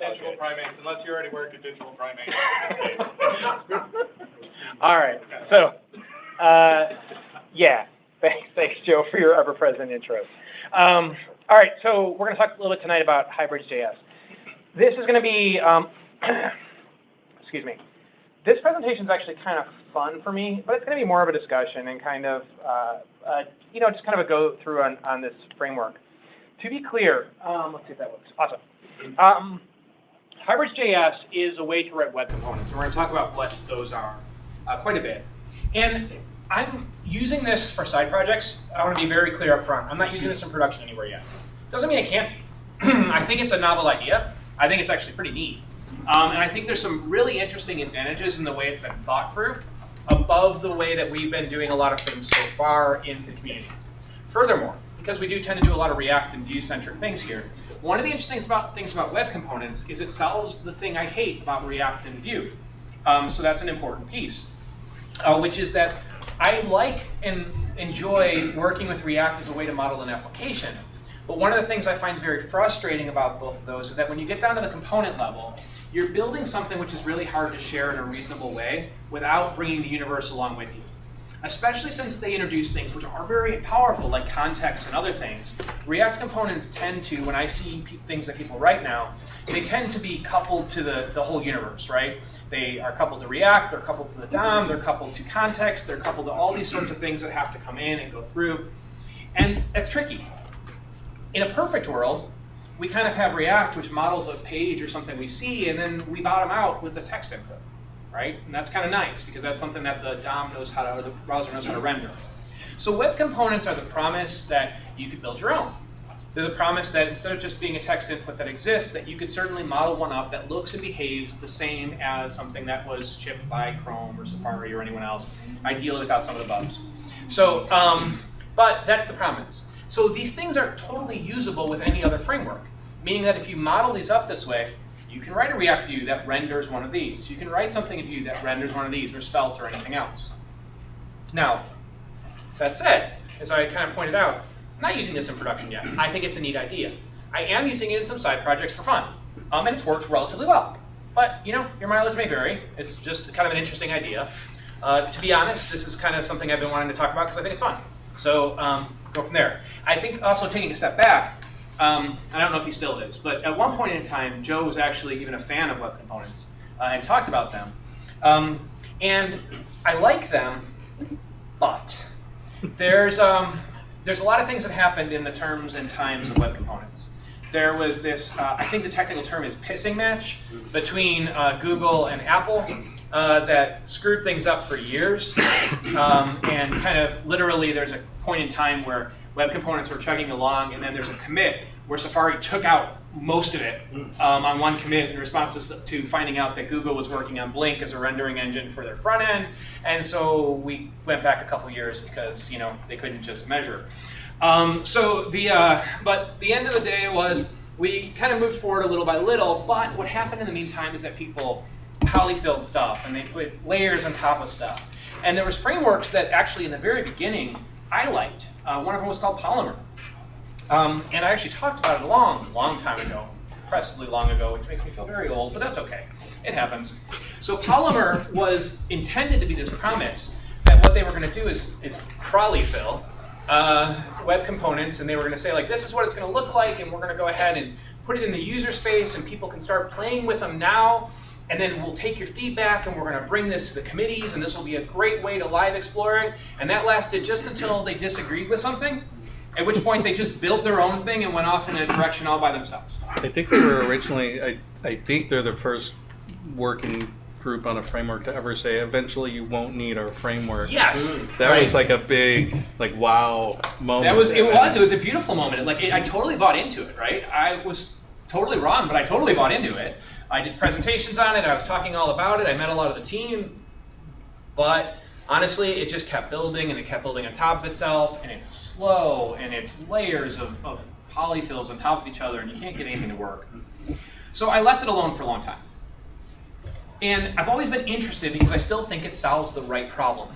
Digital primates, unless you already work at digital primates. All right. So, yeah. Thanks, Joe, for your ever-present intro. All right. So we're going to talk a little bit tonight about hybrids.js. This is going to be, excuse me. This presentation is actually kind of fun for me, but it's going to be more of a discussion and kind of, just kind of a go through on this framework. To be clear, let's see if that works. Awesome. Hybrids.js is a way to write web components, and we're going to talk about what those are quite a bit. And I'm using this for side projects. I want to be very clear up front. I'm not using this in production anywhere yet. Doesn't mean it can't be. I think it's a novel idea. I think it's actually pretty neat. And I think there's some really interesting advantages in the way it's been thought through above the way that we've been doing a lot of things so far in the community. Furthermore, because we do tend to do a lot of React and Vue-centric things here, one of the interesting things about web components is it solves the thing I hate about React and Vue. So that's an important piece, which is that I like and enjoy working with React as a way to model an application. But one of the things I find very frustrating about both of those is that when you get down to the component level, you're building something which is really hard to share in a reasonable way without bringing the universe along with you. Especially since they introduce things which are very powerful, like context and other things. React components tend to, when I see things that people write now, they tend to be coupled to the whole universe, right? They are coupled to React, they're coupled to the DOM, they're coupled to context, they're coupled to all these sorts of things that have to come in and go through. And that's tricky. In a perfect world, we kind of have React, which models a page or something we see, and then we bottom out with the text input, right? And that's kind of nice, because that's something that the DOM knows how to, or the browser knows how to render. So web components are the promise that you could build your own. They're the promise that instead of just being a text input that exists, that you could certainly model one up that looks and behaves the same as something that was shipped by Chrome or Safari or anyone else, ideally without some of the bugs. So, but that's the promise. So these things are totally usable with any other framework, meaning that if you model these up this way, you can write a React Vue that renders one of these. You can write something in Vue that renders one of these, or Svelte, or anything else. Now, that said, as I kind of pointed out, I'm not using this in production yet. I think it's a neat idea. I am using it in some side projects for fun, and it's worked relatively well. But, your mileage may vary. It's just kind of an interesting idea. To be honest, this is kind of something I've been wanting to talk about because I think it's fun. So, go from there. I think also taking a step back, I don't know if he still is, but at one point in time, Joe was actually even a fan of web components and talked about them. And I like them, but there's a lot of things that happened in the terms and times of web components. There was this, I think the technical term is pissing match between Google and Apple that screwed things up for years. And kind of literally there's a point in time where web components were chugging along, and then there's a commit where Safari took out most of it on one commit in response to finding out that Google was working on Blink as a rendering engine for their front end. And so we went back a couple years because they couldn't just measure. But the end of the day was we kind of moved forward a little by little, but what happened in the meantime is that people polyfilled stuff and they put layers on top of stuff. And there was frameworks that actually in the very beginning I liked. One of them was called Polymer. And I actually talked about it a long time ago, impressively long ago, which makes me feel very old, but that's okay. It happens. So Polymer was intended to be this promise that what they were going to do is crawly fill web components, and they were going to say, like, this is what it's going to look like, and we're going to go ahead and put it in the user space, and people can start playing with them now, and then we'll take your feedback, and we're going to bring this to the committees, and this will be a great way to live exploring. And that lasted just until they disagreed with something, at which point they just built their own thing and went off in a direction all by themselves. I think they were originally, I think they're the first working group on a framework to ever say, eventually you won't need our framework. Yes. That was like a big, wow moment. It was a beautiful moment. I totally bought into it, right? I was totally wrong, but I totally bought into it. I did presentations on it, I was talking all about it, I met a lot of the team, but honestly, it just kept building, and it kept building on top of itself, and it's slow, and it's layers of polyfills on top of each other, and you can't get anything to work. So I left it alone for a long time. And I've always been interested because I still think it solves the right problem.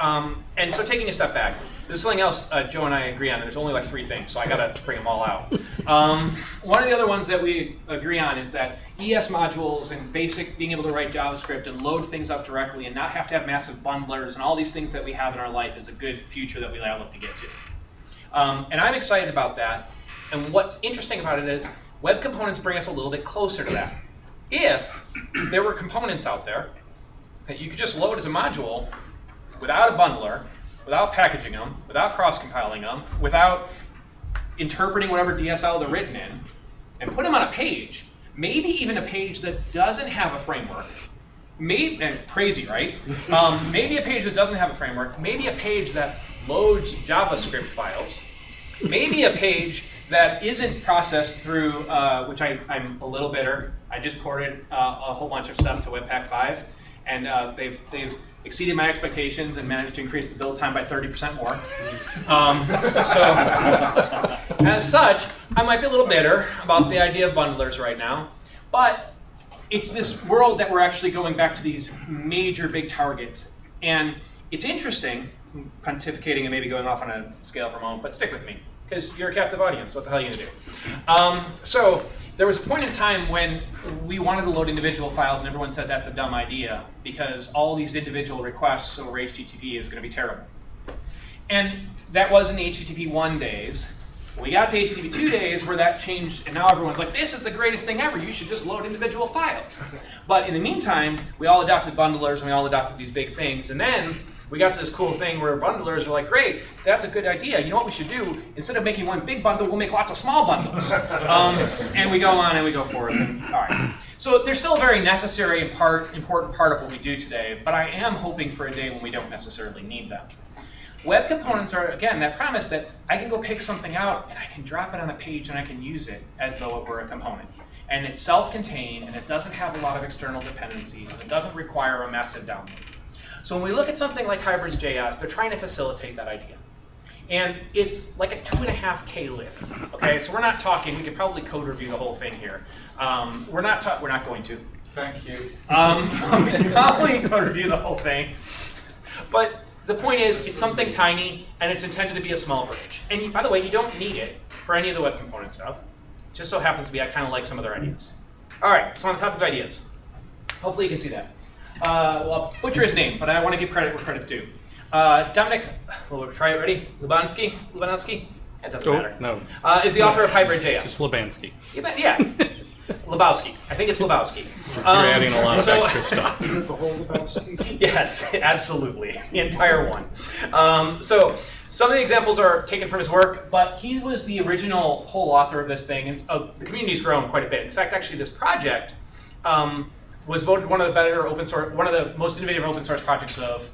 And so taking a step back, there's something else Joe and I agree on. There's only like 3 things, so I got to bring them all out. One of the other ones that we agree on is that ES modules and basic being able to write JavaScript and load things up directly and not have to have massive bundlers and all these things that we have in our life is a good future that we all look to get to. And I'm excited about that. And what's interesting about it is web components bring us a little bit closer to that. If there were components out there that you could just load as a module without a bundler, without packaging them, without cross-compiling them, without interpreting whatever DSL they're written in, and put them on a page, maybe even a page that doesn't have a framework, maybe, and crazy, right? Maybe a page that doesn't have a framework, maybe a page that loads JavaScript files, maybe a page that isn't processed through, which I'm a little bitter. I just ported a whole bunch of stuff to Webpack 5, and they've exceeded my expectations and managed to increase the build time by 30% more. So, as such, I might be a little bitter about the idea of bundlers right now, but it's this world that we're actually going back to these major big targets. And it's interesting, pontificating and maybe going off on a scale for a moment, but stick with me, because you're a captive audience. What the hell are you going to do? So there was a point in time when we wanted to load individual files, and everyone said that's a dumb idea, because all these individual requests over HTTP is going to be terrible. And that was in the HTTP 1 days. We got to HTTP 2 days where that changed, and now everyone's like, this is the greatest thing ever. You should just load individual files. But in the meantime, we all adopted bundlers, and we all adopted these big things. And then we got to this cool thing where bundlers are like, great, that's a good idea. You know what we should do? Instead of making one big bundle, we'll make lots of small bundles. And we go on and we go forward. And, all right. So they're still a very necessary and important part of what we do today, but I am hoping for a day when we don't necessarily need them. Web components are, again, that promise that I can go pick something out and I can drop it on a page and I can use it as though it were a component. And it's self-contained and it doesn't have a lot of external dependencies and it doesn't require a massive download. So when we look at something like hybrids.js, they're trying to facilitate that idea. And it's like a 2.5K lib. Okay, so we're not talking, we could probably code review the whole thing here. We're not going to. Thank you. Probably code review the whole thing. But the point is, it's something tiny, and it's intended to be a small bridge. And by the way, you don't need it for any of the web component stuff. It just so happens to be I kind of like some of their ideas. All right, so on the topic of ideas. Hopefully you can see that. Well, I'll butcher his name, but I want to give credit where credit's due. Dominic, we'll try it, ready? Lubansky? It doesn't matter. No. Is the author of hybrids.js. Just Lubansky. Yeah. Lebowski. I think it's Lebowski. You're adding a lot of extra stuff. Is it the whole Lebowski? Yes, absolutely. The entire one. So some of the examples are taken from his work, but he was the original whole author of this thing. And the community's grown quite a bit. In fact, actually, this project was voted one of the better open source, one of the most innovative open source projects of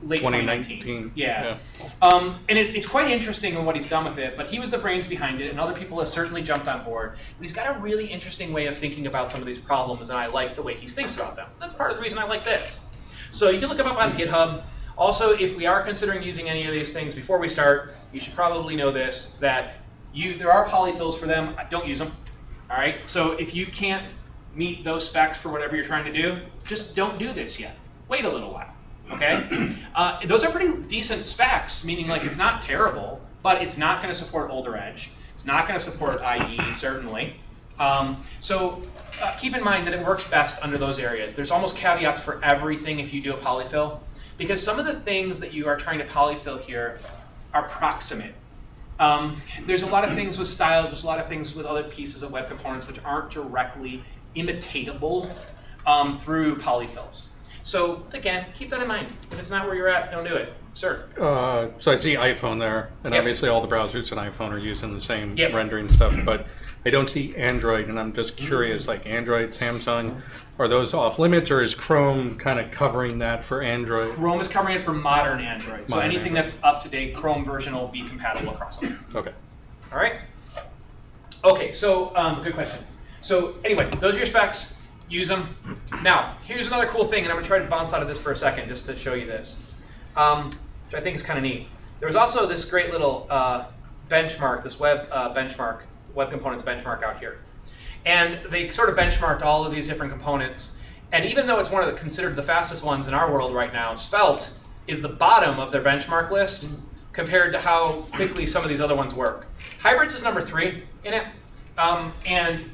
late 2019. Yeah. And it's quite interesting in what he's done with it, but he was the brains behind it, and other people have certainly jumped on board. But he's got a really interesting way of thinking about some of these problems, and I like the way he thinks about them. That's part of the reason I like this. So you can look him up on GitHub. Also, if we are considering using any of these things before we start, you should probably know this, that there are polyfills for them. Don't use them. All right. So if you can't meet those specs for whatever you're trying to do, just don't do this yet. Wait a little while, okay? Those are pretty decent specs, meaning like it's not terrible, but it's not going to support older edge. It's not going to support IE, certainly. So keep in mind that it works best under those areas. There's almost caveats for everything if you do a polyfill, because some of the things that you are trying to polyfill here are proximate. There's a lot of things with styles, there's a lot of things with other pieces of web components which aren't directly imitatable through polyfills. So again, keep that in mind. If it's not where you're at, don't do it. Sir? So I see iPhone there, and Yep. obviously all the browsers in iPhone are using the same Yep. rendering stuff, but I don't see Android, and I'm just curious, like Android, Samsung, are those off limits, or is Chrome kind of covering that for Android? Chrome is covering it for modern Android. So Modern anything Android. that's up to date, Chrome version will be compatible across them. Okay. All right? Okay, so good question. So anyway, those are your specs. Use them. Now, here's another cool thing, and I'm going to try to bounce out of this for a second just to show you this, which I think is kind of neat. There was also this great little benchmark, this web benchmark, web components benchmark out here. And they sort of benchmarked all of these different components. And even though it's one of the considered the fastest ones in our world right now, Svelte is the bottom of their benchmark list compared to how quickly some of these other ones work. Hybrids is number 3 in it, and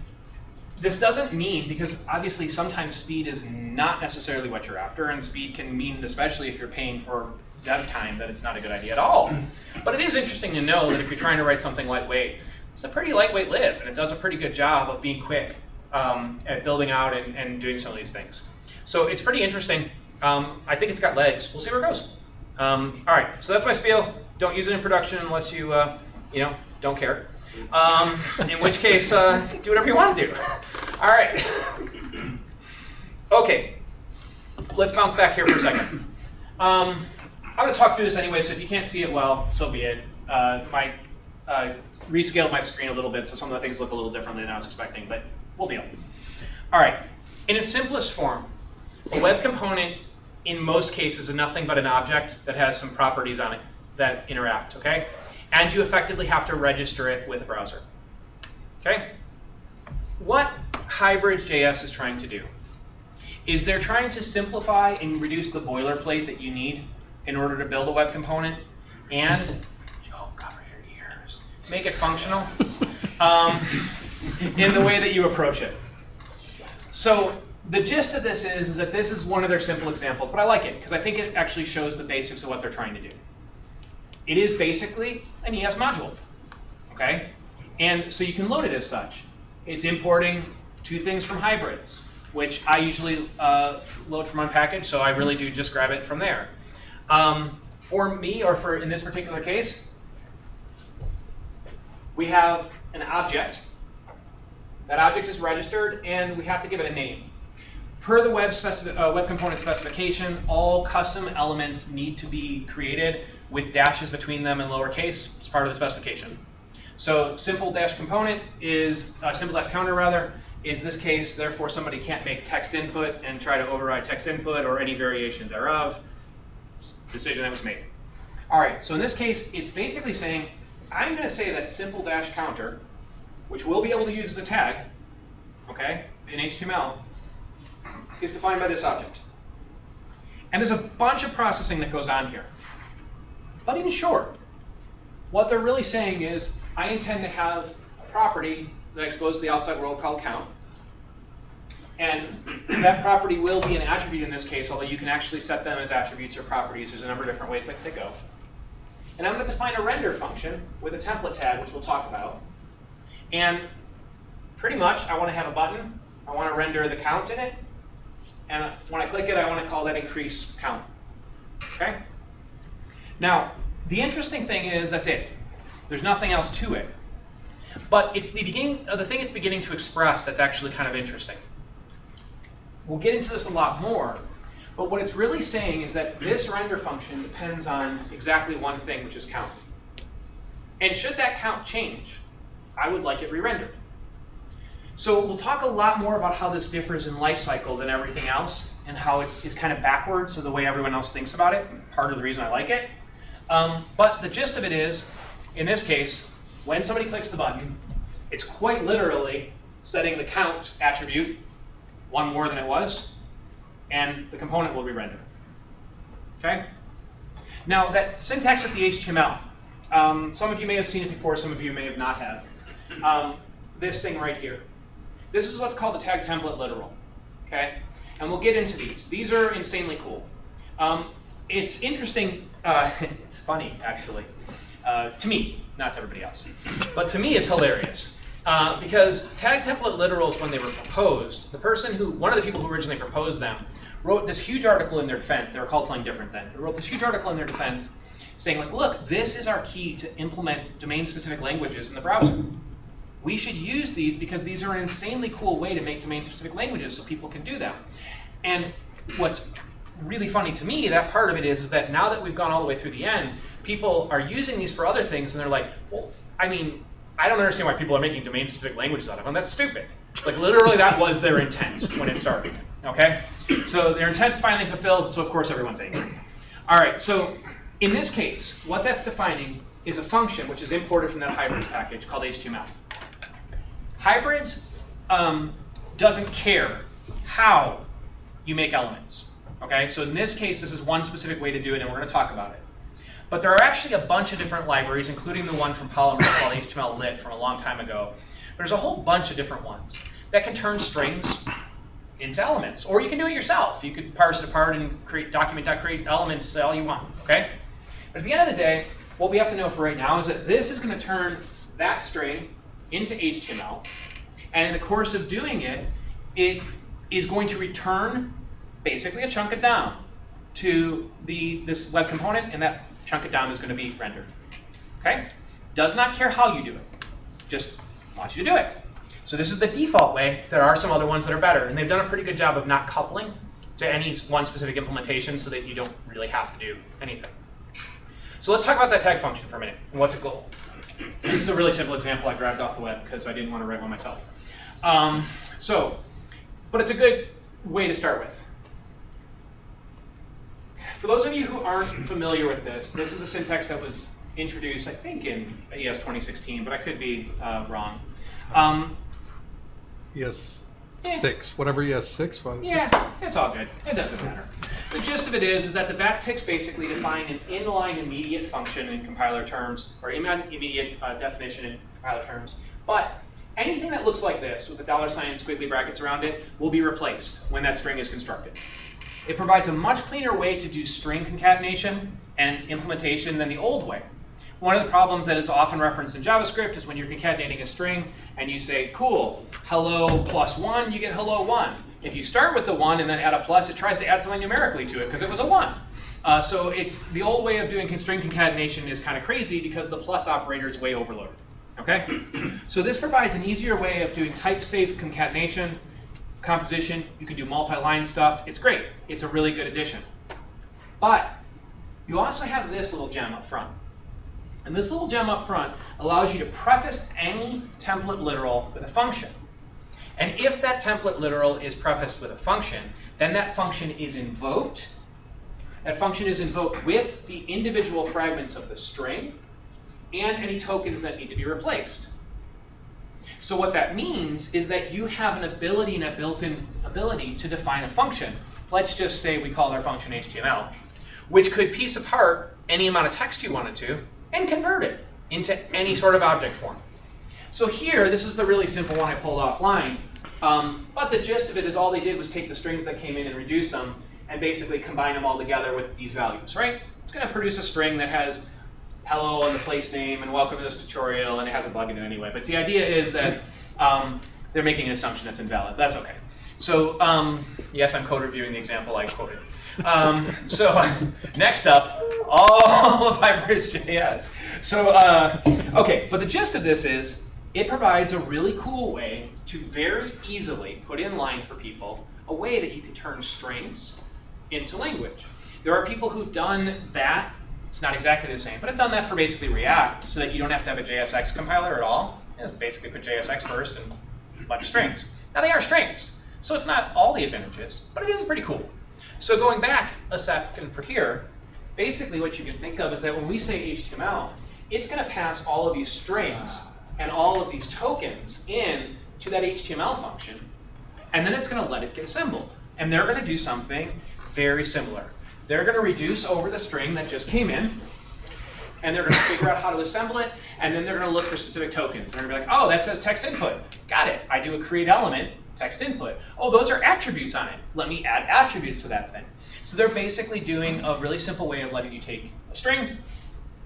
this doesn't mean, because obviously sometimes speed is not necessarily what you're after, and speed can mean, especially if you're paying for dev time, that it's not a good idea at all. But it is interesting to know that if you're trying to write something lightweight, it's a pretty lightweight lib, and it does a pretty good job of being quick at building out and doing some of these things. So it's pretty interesting. I think it's got legs. We'll see where it goes. All right, so that's my spiel. Don't use it in production unless you, don't care. In which case, do whatever you want to do. All right. Okay, let's bounce back here for a second. I'm going to talk through this anyway, so if you can't see it well, so be it. Might rescale my screen a little bit, so some of the things look a little differently than I was expecting, but we'll deal. All right, in its simplest form, a web component in most cases is nothing but an object that has some properties on it that interact, okay? And you effectively have to register it with a browser, okay? What hybrids.js is trying to do is they're trying to simplify and reduce the boilerplate that you need in order to build a web component and, Joe, cover your ears, make it functional in the way that you approach it. So the gist of this is that this is one of their simple examples, but I like it because I think it actually shows the basics of what they're trying to do. It is basically an ES module, okay? And so you can load it as such. It's importing 2 things from hybrids, which I usually load from unpackaged, so I really do just grab it from there. For me, or for in this particular case, we have an object. That object is registered, and we have to give it a name. Per the web component specification, all custom elements need to be created with dashes between them and lowercase as part of the specification. So simple dash component is, simple dash counter rather, is this case, therefore somebody can't make text input and try to override text input or any variation thereof. Decision that was made. All right, so in this case, it's basically saying, I'm gonna say that simple dash counter, which we'll be able to use as a tag, okay, in HTML, is defined by this object. And there's a bunch of processing that goes on here. But in short, what they're really saying is, I intend to have a property that I expose to the outside world called count. And that property will be an attribute in this case, although you can actually set them as attributes or properties. There's a number of different ways that they go. And I'm going to define a render function with a template tag, which we'll talk about. And pretty much, I want to have a button. I want to render the count in it. And when I click it, I want to call that increase count. Okay? Now, the interesting thing is that's it. There's nothing else to it. But it's the beginning of the thing it's beginning to express that's actually kind of interesting. We'll get into this a lot more, but what it's really saying is that this render function depends on exactly one thing, which is count. And should that count change, I would like it re-rendered. So we'll talk a lot more about how this differs in lifecycle than everything else, and how it is kind of backwards to the way everyone else thinks about it, part of the reason I like it. But the gist of it is, in this case, when somebody clicks the button, it's quite literally setting the count attribute one more than it was, and the component will re-render. Okay? Now, that syntax with the HTML, some of you may have seen it before, some of you may have not have. This thing right here. This is what's called the tag template literal. Okay? And we'll get into these. These are insanely cool. It's interesting, it's funny, actually, to me, not to everybody else. But to me, it's hilarious. Because tag template literals, when they were proposed, one of the people who originally proposed them, wrote this huge article in their defense. They were called something different then. They wrote this huge article in their defense saying, like, look, this is our key to implement domain-specific languages in the browser. We should use these because these are an insanely cool way to make domain-specific languages so people can do them. And what's really funny to me, that part of it is that now that we've gone all the way through the end, people are using these for other things, and they're like, well, I mean, I don't understand why people are making domain-specific languages out of them. That's stupid. It's like literally that was their intent when it started. Okay? So their intent's finally fulfilled, so of course everyone's angry. All right, so in this case, what that's defining is a function which is imported from that hybrids package called HTML. Hybrids doesn't care how you make elements. Okay, so in this case, this is one specific way to do it, and we're going to talk about it. But there are actually a bunch of different libraries, including the one from Polymer called HTML lit from a long time ago. There's a whole bunch of different ones that can turn strings into elements. Or you can do it yourself. You could parse it apart and create document.create elements all you want, okay? But at the end of the day, what we have to know for right now is that this is going to turn that string into HTML. And in the course of doing it, it is going to return basically a chunk of DOM to this web component, and that chunk of DOM is going to be rendered. Okay? Does not care how you do it. Just wants you to do it. So this is the default way. There are some other ones that are better, and they've done a pretty good job of not coupling to any one specific implementation so that you don't really have to do anything. So let's talk about that tag function for a minute, and what's its goal. This is a really simple example I grabbed off the web because I didn't want to write one myself. But it's a good way to start with. For those of you who aren't familiar with this is a syntax that was introduced, I think, in ES 2016, but I could be wrong. ES6, whatever ES6 was. Yeah, it's all good. It doesn't matter. The gist of it is that the backticks basically define an inline immediate function in compiler terms, or inline immediate definition in compiler terms. But anything that looks like this, with the $ and squiggly brackets around it, will be replaced when that string is constructed. It provides a much cleaner way to do string concatenation and implementation than the old way. One of the problems that is often referenced in JavaScript is when you're concatenating a string and you say, cool, hello plus 1, you get hello 1. If you start with the 1 and then add a plus, it tries to add something numerically to it because it was a 1. So it's the old way of doing string concatenation is kind of crazy because the plus operator is way overloaded. Okay? So this provides an easier way of doing type-safe concatenation, composition. You can do multi-line stuff. It's great. It's a really good addition. But you also have this little gem up front. And this little gem up front allows you to preface any template literal with a function. And if that template literal is prefaced with a function, then that function is invoked. That function is invoked with the individual fragments of the string and any tokens that need to be replaced. So what that means is that you have an ability and a built-in ability to define a function. Let's just say we called our function HTML, which could piece apart any amount of text you wanted to and convert it into any sort of object form. So here, this is the really simple one I pulled offline, but the gist of it is all they did was take the strings that came in and reduce them and basically combine them all together with these values, right? It's going to produce a string that has hello and the place name and welcome to this tutorial, and it has a bug in it anyway. But the idea is that they're making an assumption that's invalid. That's okay. So yes, I'm code reviewing the example I quoted. So next up, all of hybrids.js. So okay, but the gist of this is it provides a really cool way to very easily put in line for people a way that you can turn strings into language. There are people who've done that. It's not exactly the same, but I've done that for basically React so that you don't have to have a JSX compiler at all. You basically put JSX first and a bunch of strings. Now they are strings, so it's not all the advantages, but it is pretty cool. So going back a second for here, basically what you can think of is that when we say HTML, it's going to pass all of these strings and all of these tokens in to that HTML function, and then it's going to let it get assembled. And they're going to do something very similar. They're going to reduce over the string that just came in, and they're going to figure out how to assemble it, and then they're going to look for specific tokens. They're going to be like, oh, that says text input. Got it. I do a create element, text input. Oh, those are attributes on it. Let me add attributes to that thing. So they're basically doing a really simple way of letting you take a string,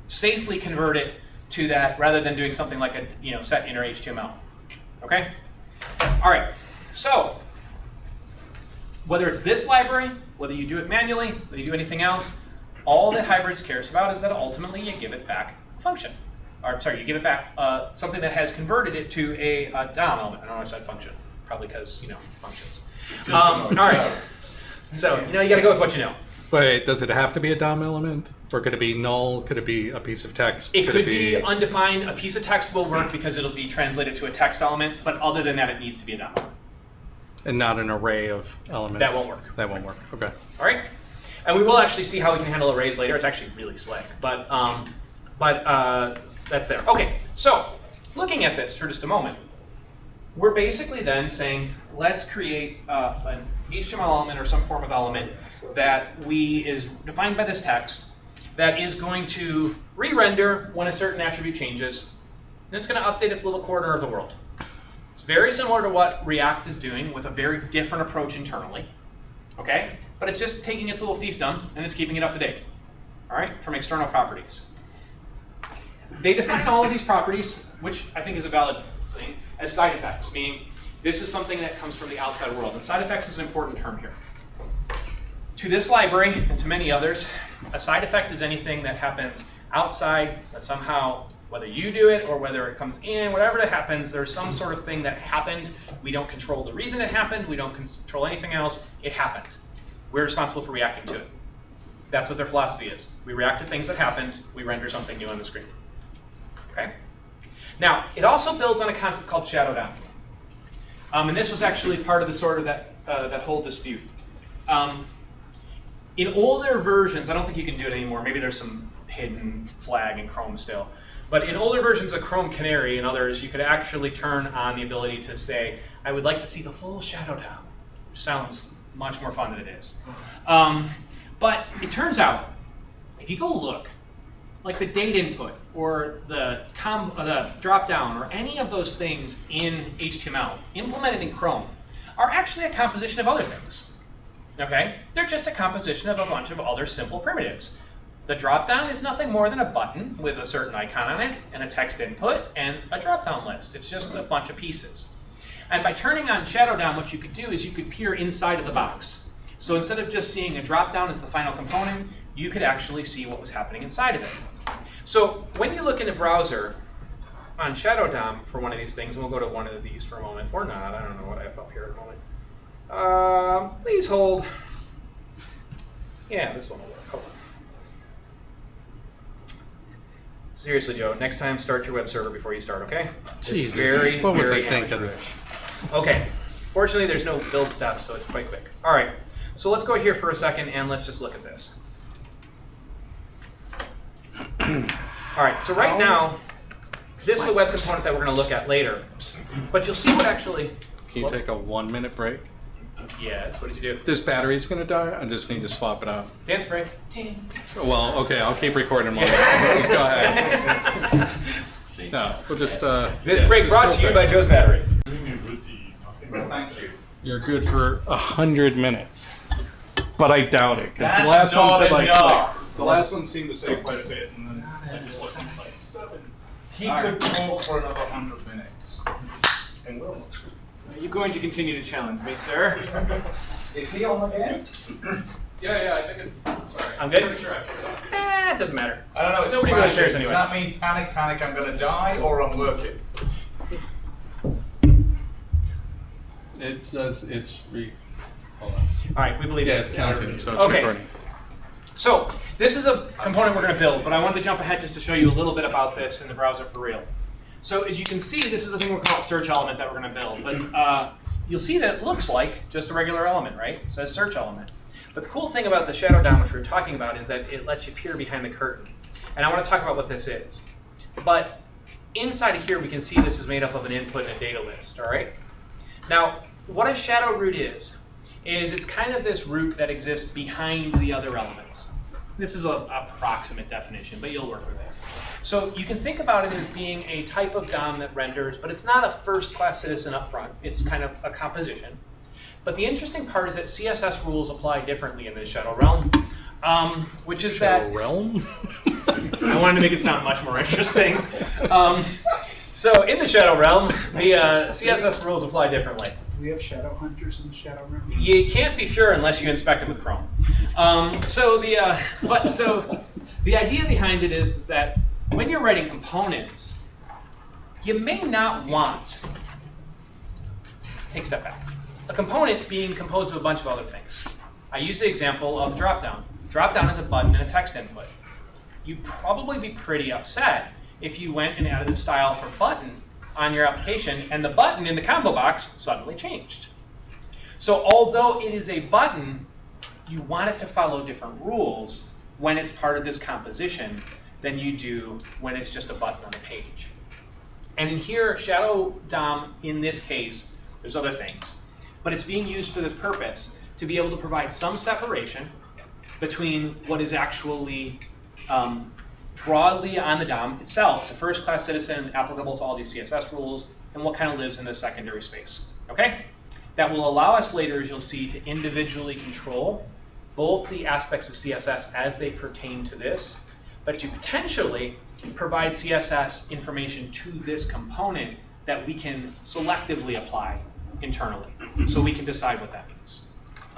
safely convert it to that, rather than doing something like a set inner HTML. Okay? All right. So whether it's this library, whether you do it manually, whether you do anything else, all that Hybrids cares about is that ultimately you give it back a function. Or sorry, you give it back something that has converted it to a DOM element. I don't know why I said function. Probably because, functions. All right. So, you got to go with what you know. Wait, does it have to be a DOM element? Or could it be null? Could it be a piece of text? It could be undefined. A piece of text will work because it'll be translated to a text element. But other than that, it needs to be a DOM element. And not an array of elements? That won't work. That won't work. Okay. All right. And we will actually see how we can handle arrays later. It's actually really slick. But that's there. Okay. So looking at this for just a moment, we're basically then saying, let's create an HTML element or some form of element that is defined by this text that is going to re-render when a certain attribute changes, and it's going to update its little corner of the world. It's very similar to what React is doing with a very different approach internally, okay? But it's just taking its little fiefdom and it's keeping it up to date, all right, from external properties. They define all of these properties, which I think is a valid thing, as side effects, meaning this is something that comes from the outside world. And side effects is an important term here. To this library and to many others, a side effect is anything that happens outside that somehow, whether you do it or whether it comes in, whatever that happens, there's some sort of thing that happened. We don't control the reason it happened. We don't control anything else. It happened. We're responsible for reacting to it. That's what their philosophy is. We react to things that happened. We render something new on the screen. Okay? Now, it also builds on a concept called shadow DOM. And this was actually part of the sort of that whole dispute. In older versions, I don't think you can do it anymore. Maybe there's some hidden flag in Chrome still. But in older versions of Chrome Canary and others, you could actually turn on the ability to say, I would like to see the full shadow DOM, which sounds much more fun than it is. But it turns out, if you go look, like the date input or the drop down or any of those things in HTML implemented in Chrome are actually a composition of other things. Okay? They're just a composition of a bunch of other simple primitives. The drop down is nothing more than a button with a certain icon on it and a text input and a drop down list. It's just a bunch of pieces. And by turning on shadow DOM, what you could do is you could peer inside of the box. So instead of just seeing a drop down as the final component, you could actually see what was happening inside of it. So when you look in the browser on shadow DOM for one of these things, and we'll go to one of these for a moment, or not, I don't know what I have up here at the moment. Please hold. Yeah, this one will work. Hold on. Seriously, Joe, next time start your web server before you start, okay? Jesus, very, what was very I thinking? amateurish. Okay, fortunately there's no build step, so it's quite quick. All right, so let's go here for a second and let's just look at this. All right, so right now, this is a web component that we're going to look at later. But you'll see what actually... Can you take a 1 minute break? Yes, what did you do? This battery's going to die. I just need to swap it out. Dance break. Well, okay, I'll keep recording more. Just go ahead. No, we'll just... This break brought to you by Joe's battery. Thank you. You're good for 100 minutes. But I doubt it. 'Cause That's the last one not said enough. the last one seemed to say quite a bit, and then I just looked and it's like 7. He could talk for another 100 minutes. And will. Are you going to continue to challenge me, sir? Is he on again? Yeah, I think it's... Sorry. I'm good? Pretty sure I forgot. It doesn't matter. I don't know, it's Nobody really flashing. cares anyway. Does that mean panic, panic, I'm going to die, or I'm working? It says it's hold on. All right, we believe Yeah, it. it's counting, so it's Okay. recording. So this is a component we're going to build, but I wanted to jump ahead just to show you a little bit about this in the browser for real. So as you can see, this is a thing we're calling search element that we're going to build. But you'll see that it looks like just a regular element, right? It says search element. But the cool thing about the shadow DOM, which we were talking about, is that it lets you peer behind the curtain. And I want to talk about what this is. But inside of here, we can see this is made up of an input and a data list, all right? Now, what a shadow root is it's kind of this root that exists behind the other elements. This is an approximate definition, but you'll work with it. So you can think about it as being a type of DOM that renders, but it's not a first-class citizen up front. It's kind of a composition. But the interesting part is that CSS rules apply differently in this shadow realm, which is that... realm? I wanted to make it sound much more interesting. So in the shadow realm, the CSS rules apply differently. Do we have shadow hunters in the shadow room? You can't be sure unless you inspect it with Chrome. So the idea behind it is that when you're writing components, you may not want. Take a step back. A component being composed of a bunch of other things. I use the example of dropdown. Dropdown is a button and a text input. You'd probably be pretty upset if you went and added a style for button on your application and the button in the combo box suddenly changed. So although it is a button, you want it to follow different rules when it's part of this composition than you do when it's just a button on a page. And in here, shadow DOM, in this case, there's other things, but it's being used for this purpose to be able to provide some separation between what is actually broadly on the DOM itself, it's a first-class citizen, applicable to all these CSS rules, and what kind of lives in the secondary space, okay? That will allow us later, as you'll see, to individually control both the aspects of CSS as they pertain to this, but to potentially provide CSS information to this component that we can selectively apply internally, so we can decide what that means.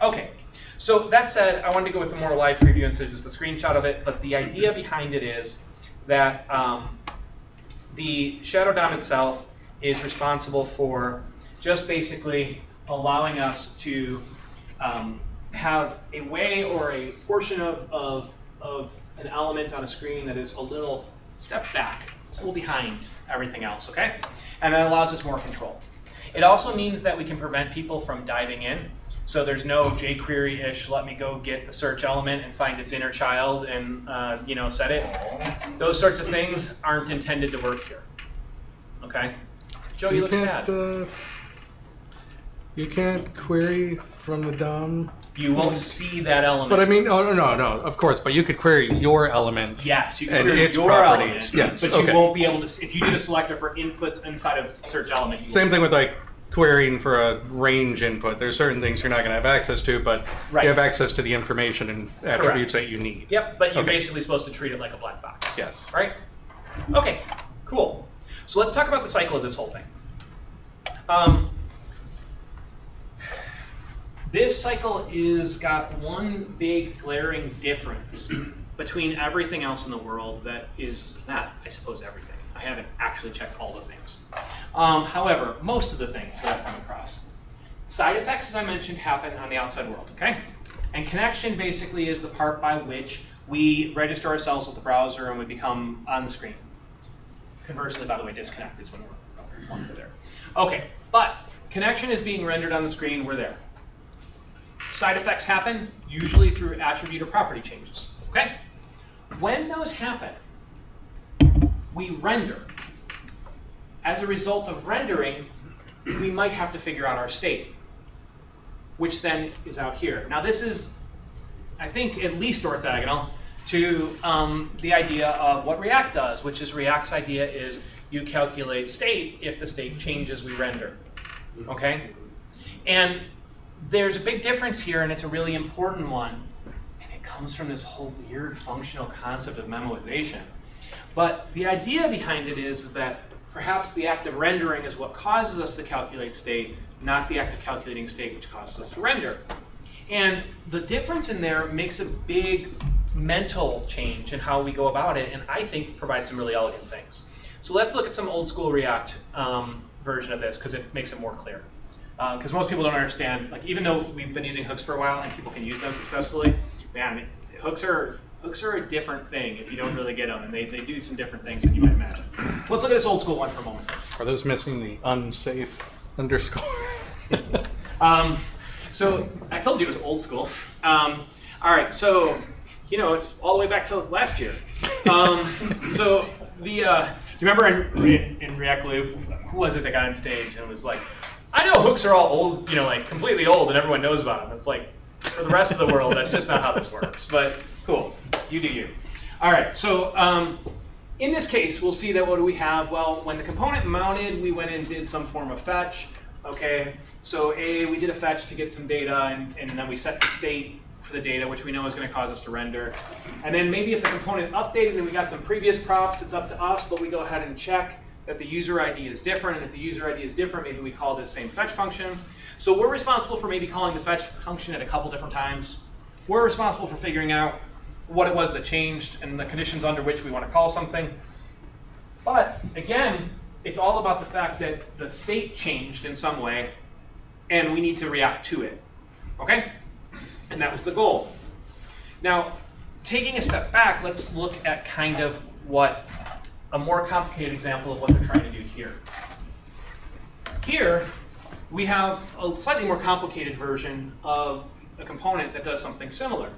Okay, so that said, I wanted to go with the more live preview instead of just the screenshot of it, but the idea behind it is that the shadow DOM itself is responsible for just basically allowing us to have a way or a portion of an element on a screen that is a little step back, it's a little behind everything else, okay? And that allows us more control. It also means that we can prevent people from diving in. So there's no jQuery-ish, let me go get the search element and find its inner child and set it. Those sorts of things aren't intended to work here, okay? Joe, you look sad. You can't query from the DOM. You won't see that element. But I mean, oh, no, of course, but you could query your element. Yes, you can and query its your properties. element, Yes, but okay. you won't be able to, if you did a selector for inputs inside of search element. Same thing with like querying for a range input. There's certain things you're not going to have access to, but Right. you have access to the information and attributes that you need. Yep, but you're Okay. basically supposed to treat it like a black box. Yes. Right? Okay, cool. So let's talk about the cycle of this whole thing. This cycle is got one big glaring difference between everything else in the world that is not, I suppose, everything. I haven't actually checked all the things. However, most of the things that I've come across. Side effects, as I mentioned, happen on the outside world, okay? And connection basically is the part by which we register ourselves with the browser and we become on the screen. Conversely, by the way, disconnect is when we're there. Okay, but connection is being rendered on the screen, we're there. Side effects happen, usually through attribute or property changes, okay? When those happen, we render. As a result of rendering, we might have to figure out our state, which then is out here. Now this is, I think, at least orthogonal to the idea of what React does, which is React's idea is you calculate state. If the state changes, we render, okay? And there's a big difference here, and it's a really important one, and it comes from this whole weird functional concept of memoization. But the idea behind it is that perhaps the act of rendering is what causes us to calculate state, not the act of calculating state which causes us to render. And the difference in there makes a big mental change in how we go about it, and I think provides some really elegant things. So let's look at some old school React version of this, because it makes it more clear. Because most people don't understand, like even though we've been using hooks for a while and people can use them successfully, man, hooks are a different thing if you don't really get them, and they do some different things than you might imagine. So let's look at this old school one for a moment. Are those missing the unsafe underscore? So I told you it was old school. All right, so it's all the way back to last year. So you remember in React Loop, who was it that got on stage and was like, I know hooks are all old, like completely old, and everyone knows about them. It's like, for the rest of the world, that's just not how this works. But cool, you do you. All right, so in this case, we'll see that what do we have? Well, when the component mounted, we went and did some form of fetch. Okay, so we did a fetch to get some data, and then we set the state for the data, which we know is going to cause us to render. And then maybe if the component updated and we got some previous props, it's up to us, but we go ahead and check that the user ID is different, and if the user ID is different, maybe we call this same fetch function. So we're responsible for maybe calling the fetch function at a couple different times. We're responsible for figuring out what it was that changed and the conditions under which we want to call something. But again, it's all about the fact that the state changed in some way, and we need to react to it, okay? And that was the goal. Now, taking a step back, let's look at kind of what a more complicated example of what they're trying to do here. Here, we have a slightly more complicated version of a component that does something similar.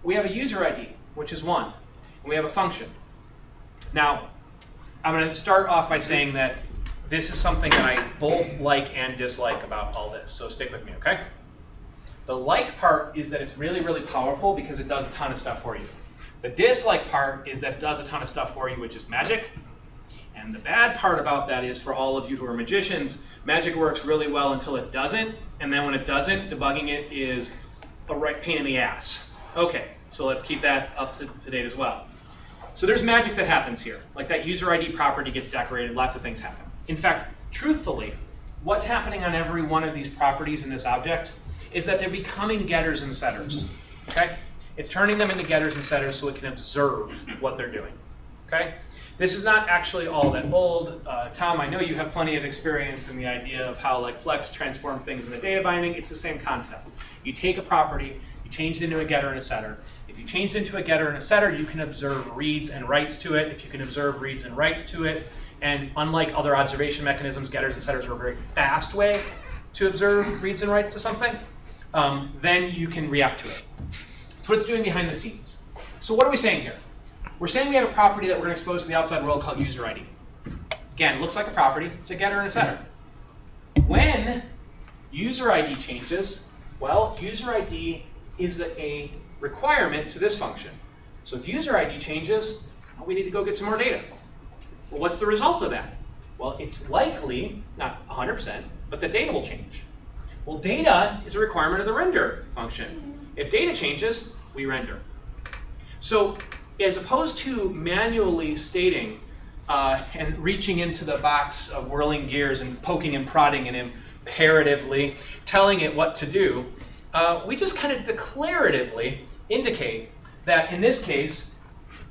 We have a user ID, which is 1, and we have a function. Now, I'm going to start off by saying that this is something that I both like and dislike about all this. So stick with me, okay? The like part is that it's really, really powerful because it does a ton of stuff for you. The dislike part is that it does a ton of stuff for you, which is magic. And the bad part about that is for all of you who are magicians, magic works really well until it doesn't. And then when it doesn't, debugging it is a right pain in the ass. Okay, so let's keep that up to date as well. So there's magic that happens here. Like that user ID property gets decorated, lots of things happen. In fact, truthfully, what's happening on every one of these properties in this object is that they're becoming getters and setters, okay? It's turning them into getters and setters so it can observe what they're doing, okay? This is not actually all that old. Tom, I know you have plenty of experience in the idea of how like Flex transform things in the data binding. It's the same concept. You take a property, you change it into a getter and a setter. If you change it into a getter and a setter, you can observe reads and writes to it. If you can observe reads and writes to it, and unlike other observation mechanisms, getters and setters are a very fast way to observe reads and writes to something, then you can react to it. That's what it's doing behind the scenes. So what are we saying here? We're saying we have a property that we're going to expose to the outside world called user ID. Again, it looks like a property. It's a getter and a setter. When user ID changes, well, user ID is a requirement to this function. So if user ID changes, well, we need to go get some more data. Well, what's the result of that? Well, it's likely, not 100%, but the data will change. Well, data is a requirement of the render function. If data changes, we render. So as opposed to manually stating and reaching into the box of whirling gears and poking and prodding and imperatively telling it what to do, we just kind of declaratively indicate that in this case,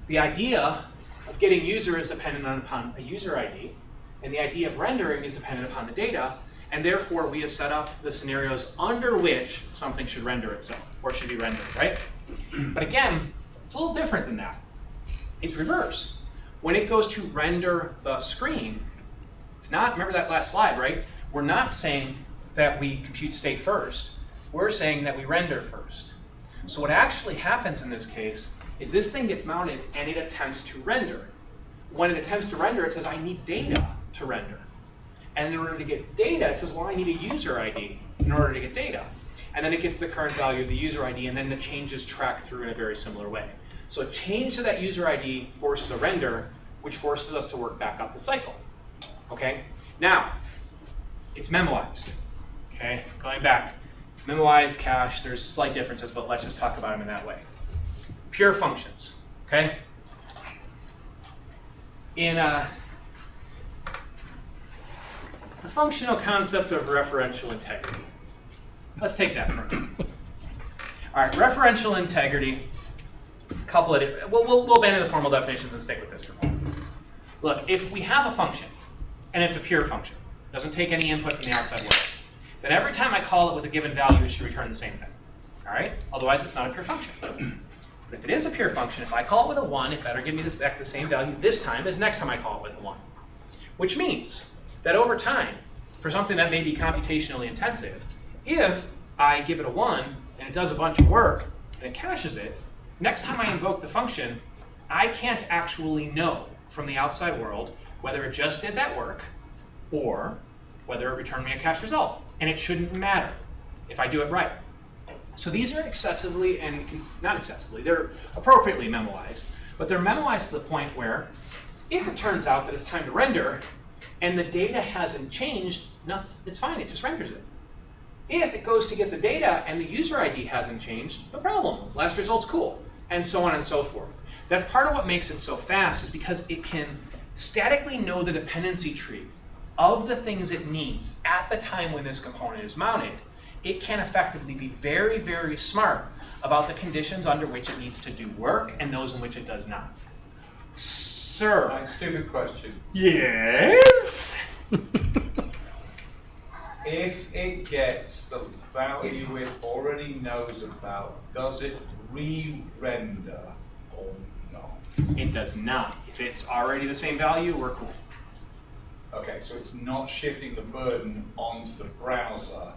the idea of getting user is dependent upon a user ID, and the idea of rendering is dependent upon the data, and therefore we have set up the scenarios under which something should render itself, or should be rendered, right? But again, it's a little different than that. It's reverse. When it goes to render the screen, it's not, remember that last slide, right? We're not saying that we compute state first. We're saying that we render first. So what actually happens in this case is this thing gets mounted and it attempts to render. When it attempts to render, it says, I need data to render. And in order to get data, it says, well, I need a user ID in order to get data. And then it gets the current value of the user ID, and then the changes track through in a very similar way. So a change to that user ID forces a render, which forces us to work back up the cycle. Okay? Now, it's memoized. Okay? Going back. Memoized, cache, there's slight differences, but let's just talk about them in that way. Pure functions. Okay? In the functional concept of referential integrity. Let's take that for a minute. All right, referential integrity. Couple of it. We'll abandon the formal definitions and stick with this for a moment. Look, if we have a function and it's a pure function, doesn't take any input from the outside world, then every time I call it with a given value, it should return the same thing. All right? Otherwise, it's not a pure function. But if it is a pure function, if I call it with a 1, it better give me back the same value this time as next time I call it with a 1. Which means that over time, for something that may be computationally intensive, if I give it a 1 and it does a bunch of work and it caches it, next time I invoke the function, I can't actually know from the outside world whether it just did that work or whether it returned me a cache result. And it shouldn't matter if I do it right. So these are excessively, and not excessively, they're appropriately memoized, but they're memoized to the point where if it turns out that it's time to render and the data hasn't changed, it's fine, it just renders it. If it goes to get the data and the user ID hasn't changed, no problem, last result's cool, and so on and so forth. That's part of what makes it so fast, is because it can statically know the dependency tree of the things it needs at the time when this component is mounted. It can effectively be very, very smart about the conditions under which it needs to do work and those in which it does not. Sir. My stupid question. Yes? If it gets the value it already knows about, does it re-render or not? It does not. If it's already the same value, we're cool. Okay, so it's not shifting the burden onto the browser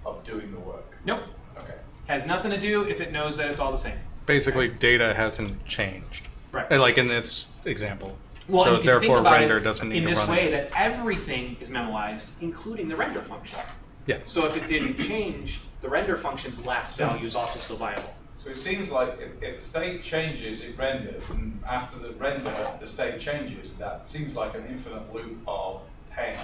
of doing the work. Nope. Okay. Has nothing to do if it knows that it's all the same. Basically, data hasn't changed. Right. And like in this example. Well, So and you can think therefore about render it doesn't need in to this run way it. that everything is memoized, including the render function. Yeah. So if it didn't change, the render function's last value is also still viable. So it seems like if the state changes, it renders, and after the render, the state changes. That seems like an infinite loop of pain.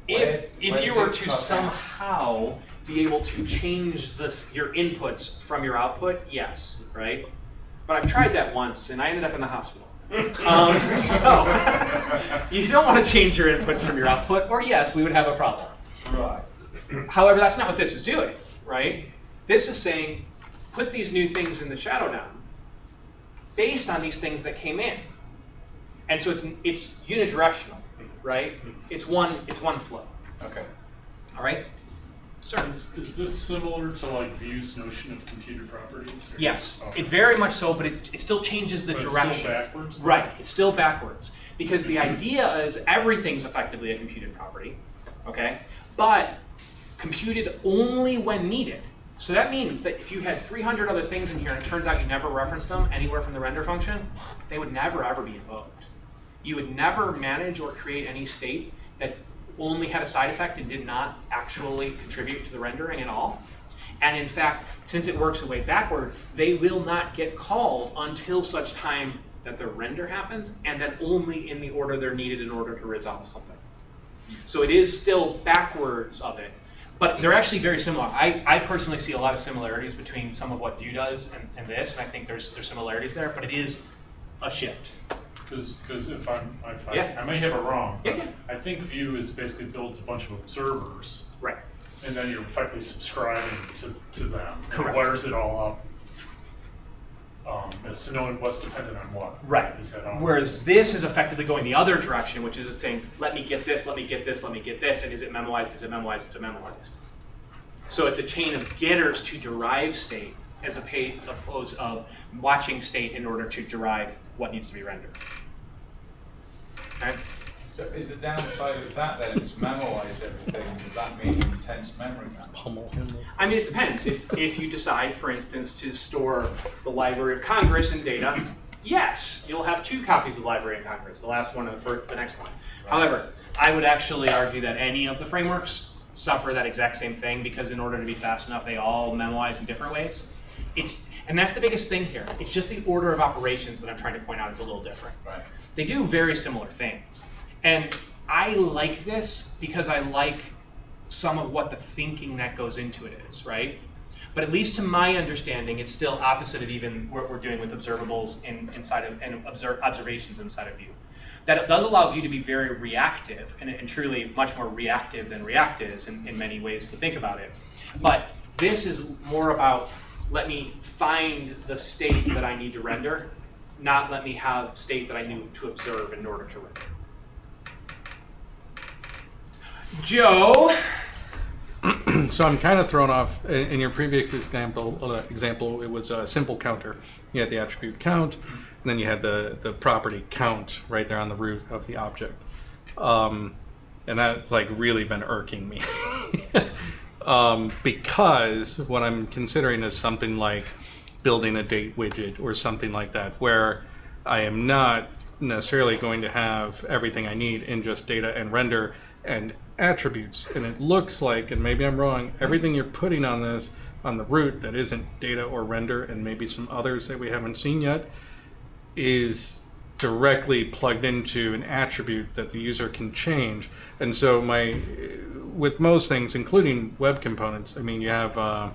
If you does were it to cut out? somehow be able to change your inputs from your output, yes, right? But I've tried that once, and I ended up in the hospital. So you don't want to change your inputs from your output, or yes, we would have a problem. Right. However, that's not what this is doing, right? This is saying, put these new things in the shadow now, based on these things that came in. And so it's unidirectional, right? It's one flow. Okay. All right? Sir. Is this similar to like Vue's notion of computed properties? Or? Yes, Okay. it very much so, but it still changes the But it's direction. still backwards? Right, it's still backwards. Because the idea is everything's effectively a computed property, okay? But computed only when needed. So that means that if you had 300 other things in here and it turns out you never referenced them anywhere from the render function, they would never ever be invoked. You would never manage or create any state that only had a side effect and did not actually contribute to the rendering at all. And in fact, since it works a way backward, they will not get called until such time that the render happens, and then only in the order they're needed in order to resolve something. So it is still backwards of it, but they're actually very similar. I personally see a lot of similarities between some of what Vue does and this, and I think there's similarities there, but it is a shift. Because if Yeah. I may have it wrong, but Yeah. I think Vue is basically builds a bunch of observers, Right. and then you're effectively subscribing to them. And Correct. it wires it all up as to knowing what's dependent on what. Right. Is that all? Whereas this is effectively going the other direction, which is saying, let me get this, let me get this, let me get this, and is it memoized, is it memoized, is it memoized? So it's a chain of getters to derive state as opposed of watching state in order to derive what needs to be rendered. Okay? So is the downside of that then it's memoized everything? Does that mean intense memory management? Pummel him. I mean, it depends. If you decide, for instance, to store the Library of Congress in data, yes, you'll have 2 copies of the Library of Congress, the last one and the next one. However, I would actually argue that any of the frameworks suffer that exact same thing because in order to be fast enough, they all memoize in different ways. And that's the biggest thing here. It's just the order of operations that I'm trying to point out is a little different. Right. They do very similar things. And I like this because I like some of what the thinking that goes into it is, right? But at least to my understanding, it's still opposite of even what we're doing with observables inside of and observations inside of Vue. That it does allow Vue to be very reactive and truly much more reactive than React is in many ways to think about it. But this is more about let me find the state that I need to render, not let me have state that I need to observe in order to render. Joe? So I'm kind of thrown off. In your previous example, it was a simple counter. You had the attribute count, and then you had the property count right there on the root of the object. And that's like really been irking me. Because what I'm considering is something like building a date widget or something like that, where I am not necessarily going to have everything I need in just data and render and attributes. And it looks like, and maybe I'm wrong, everything you're putting on this, on the root that isn't data or render, and maybe some others that we haven't seen yet, is directly plugged into an attribute that the user can change. And so with most things, including web components, I mean, you have, I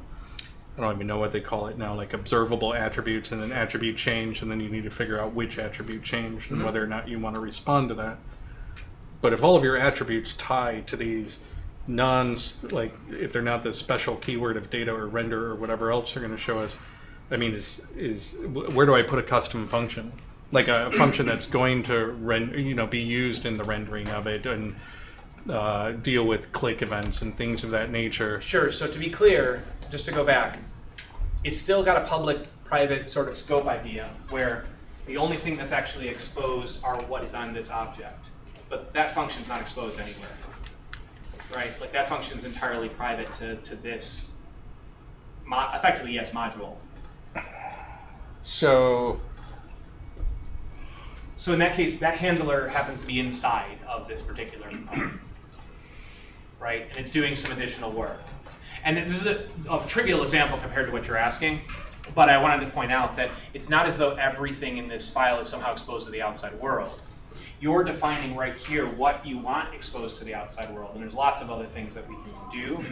don't even know what they call it now, like observable attributes and an attribute change, and then you need to figure out which attribute changed and whether or not you want to respond to that. But if all of your attributes tie to these like if they're not the special keyword of data or render or whatever else they're going to show us, I mean, where do I put a custom function? Like a function that's going to be used in the rendering of it and deal with click events and things of that nature. Sure, so to be clear, just to go back, it's still got a public-private sort of scope idea where the only thing that's actually exposed are what is on this object. But that function's not exposed anywhere, right? Like that function's entirely private to this, effectively, yes, module. So So in that case, that handler happens to be inside of this particular component, right? And it's doing some additional work. And this is a trivial example compared to what you're asking, but I wanted to point out that it's not as though everything in this file is somehow exposed to the outside world. You're defining right here what you want exposed to the outside world, and there's lots of other things that we can do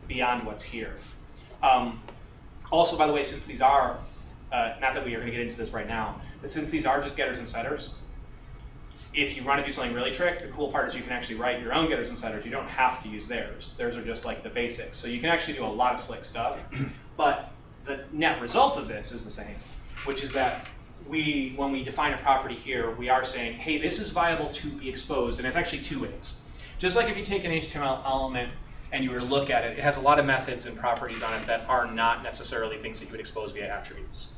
beyond what's here. Also, by the way, since these are, not that we are going to get into this right now, but since these are just getters and setters, if you want to do something really trick, the cool part is you can actually write your own getters and setters. You don't have to use theirs. Theirs are just like the basics. So you can actually do a lot of slick stuff, but the net result of this is the same, which is that when we define a property here, we are saying, hey, this is viable to be exposed, and it's actually two ways. Just like if you take an HTML element and you were to look at it, it has a lot of methods and properties on it that are not necessarily things that you would expose via attributes.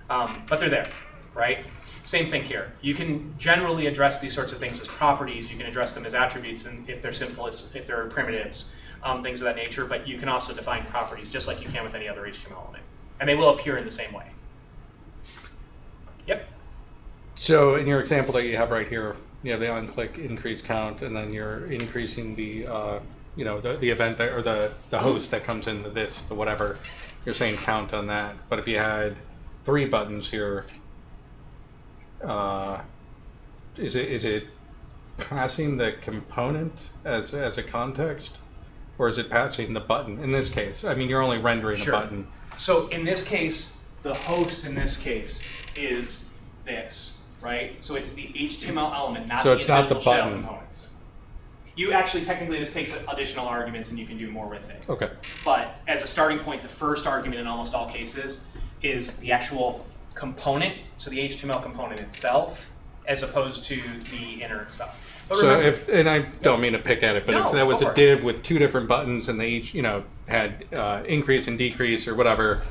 But they're there, right? Same thing here. You can generally address these sorts of things as properties. You can address them as attributes, and if they're simple, if they're primitives, things of that nature. But you can also define properties just like you can with any other HTML element, and they will appear in the same way. Yep. So in your example that you have right here, you have the on-click increase count, and then you're increasing the the event that, or the host that comes into this, the whatever. You're saying count on that. But if you had 3 buttons here, is it passing the component as a context, or is it passing the button? In this case, I mean, you're only rendering Sure. a button. So in this case, the host in this case is this, right? So it's the HTML element, not So the it's not individual the shell button. components. You actually, technically, this takes additional arguments, and you can do more with it. Okay. But as a starting point, the first argument in almost all cases is the actual component, so the HTML component itself, as opposed to the inner stuff. But So remember, and I don't mean to pick at it, but No, if that was go a for it. div with 2 different buttons and they each, had increase and decrease or whatever,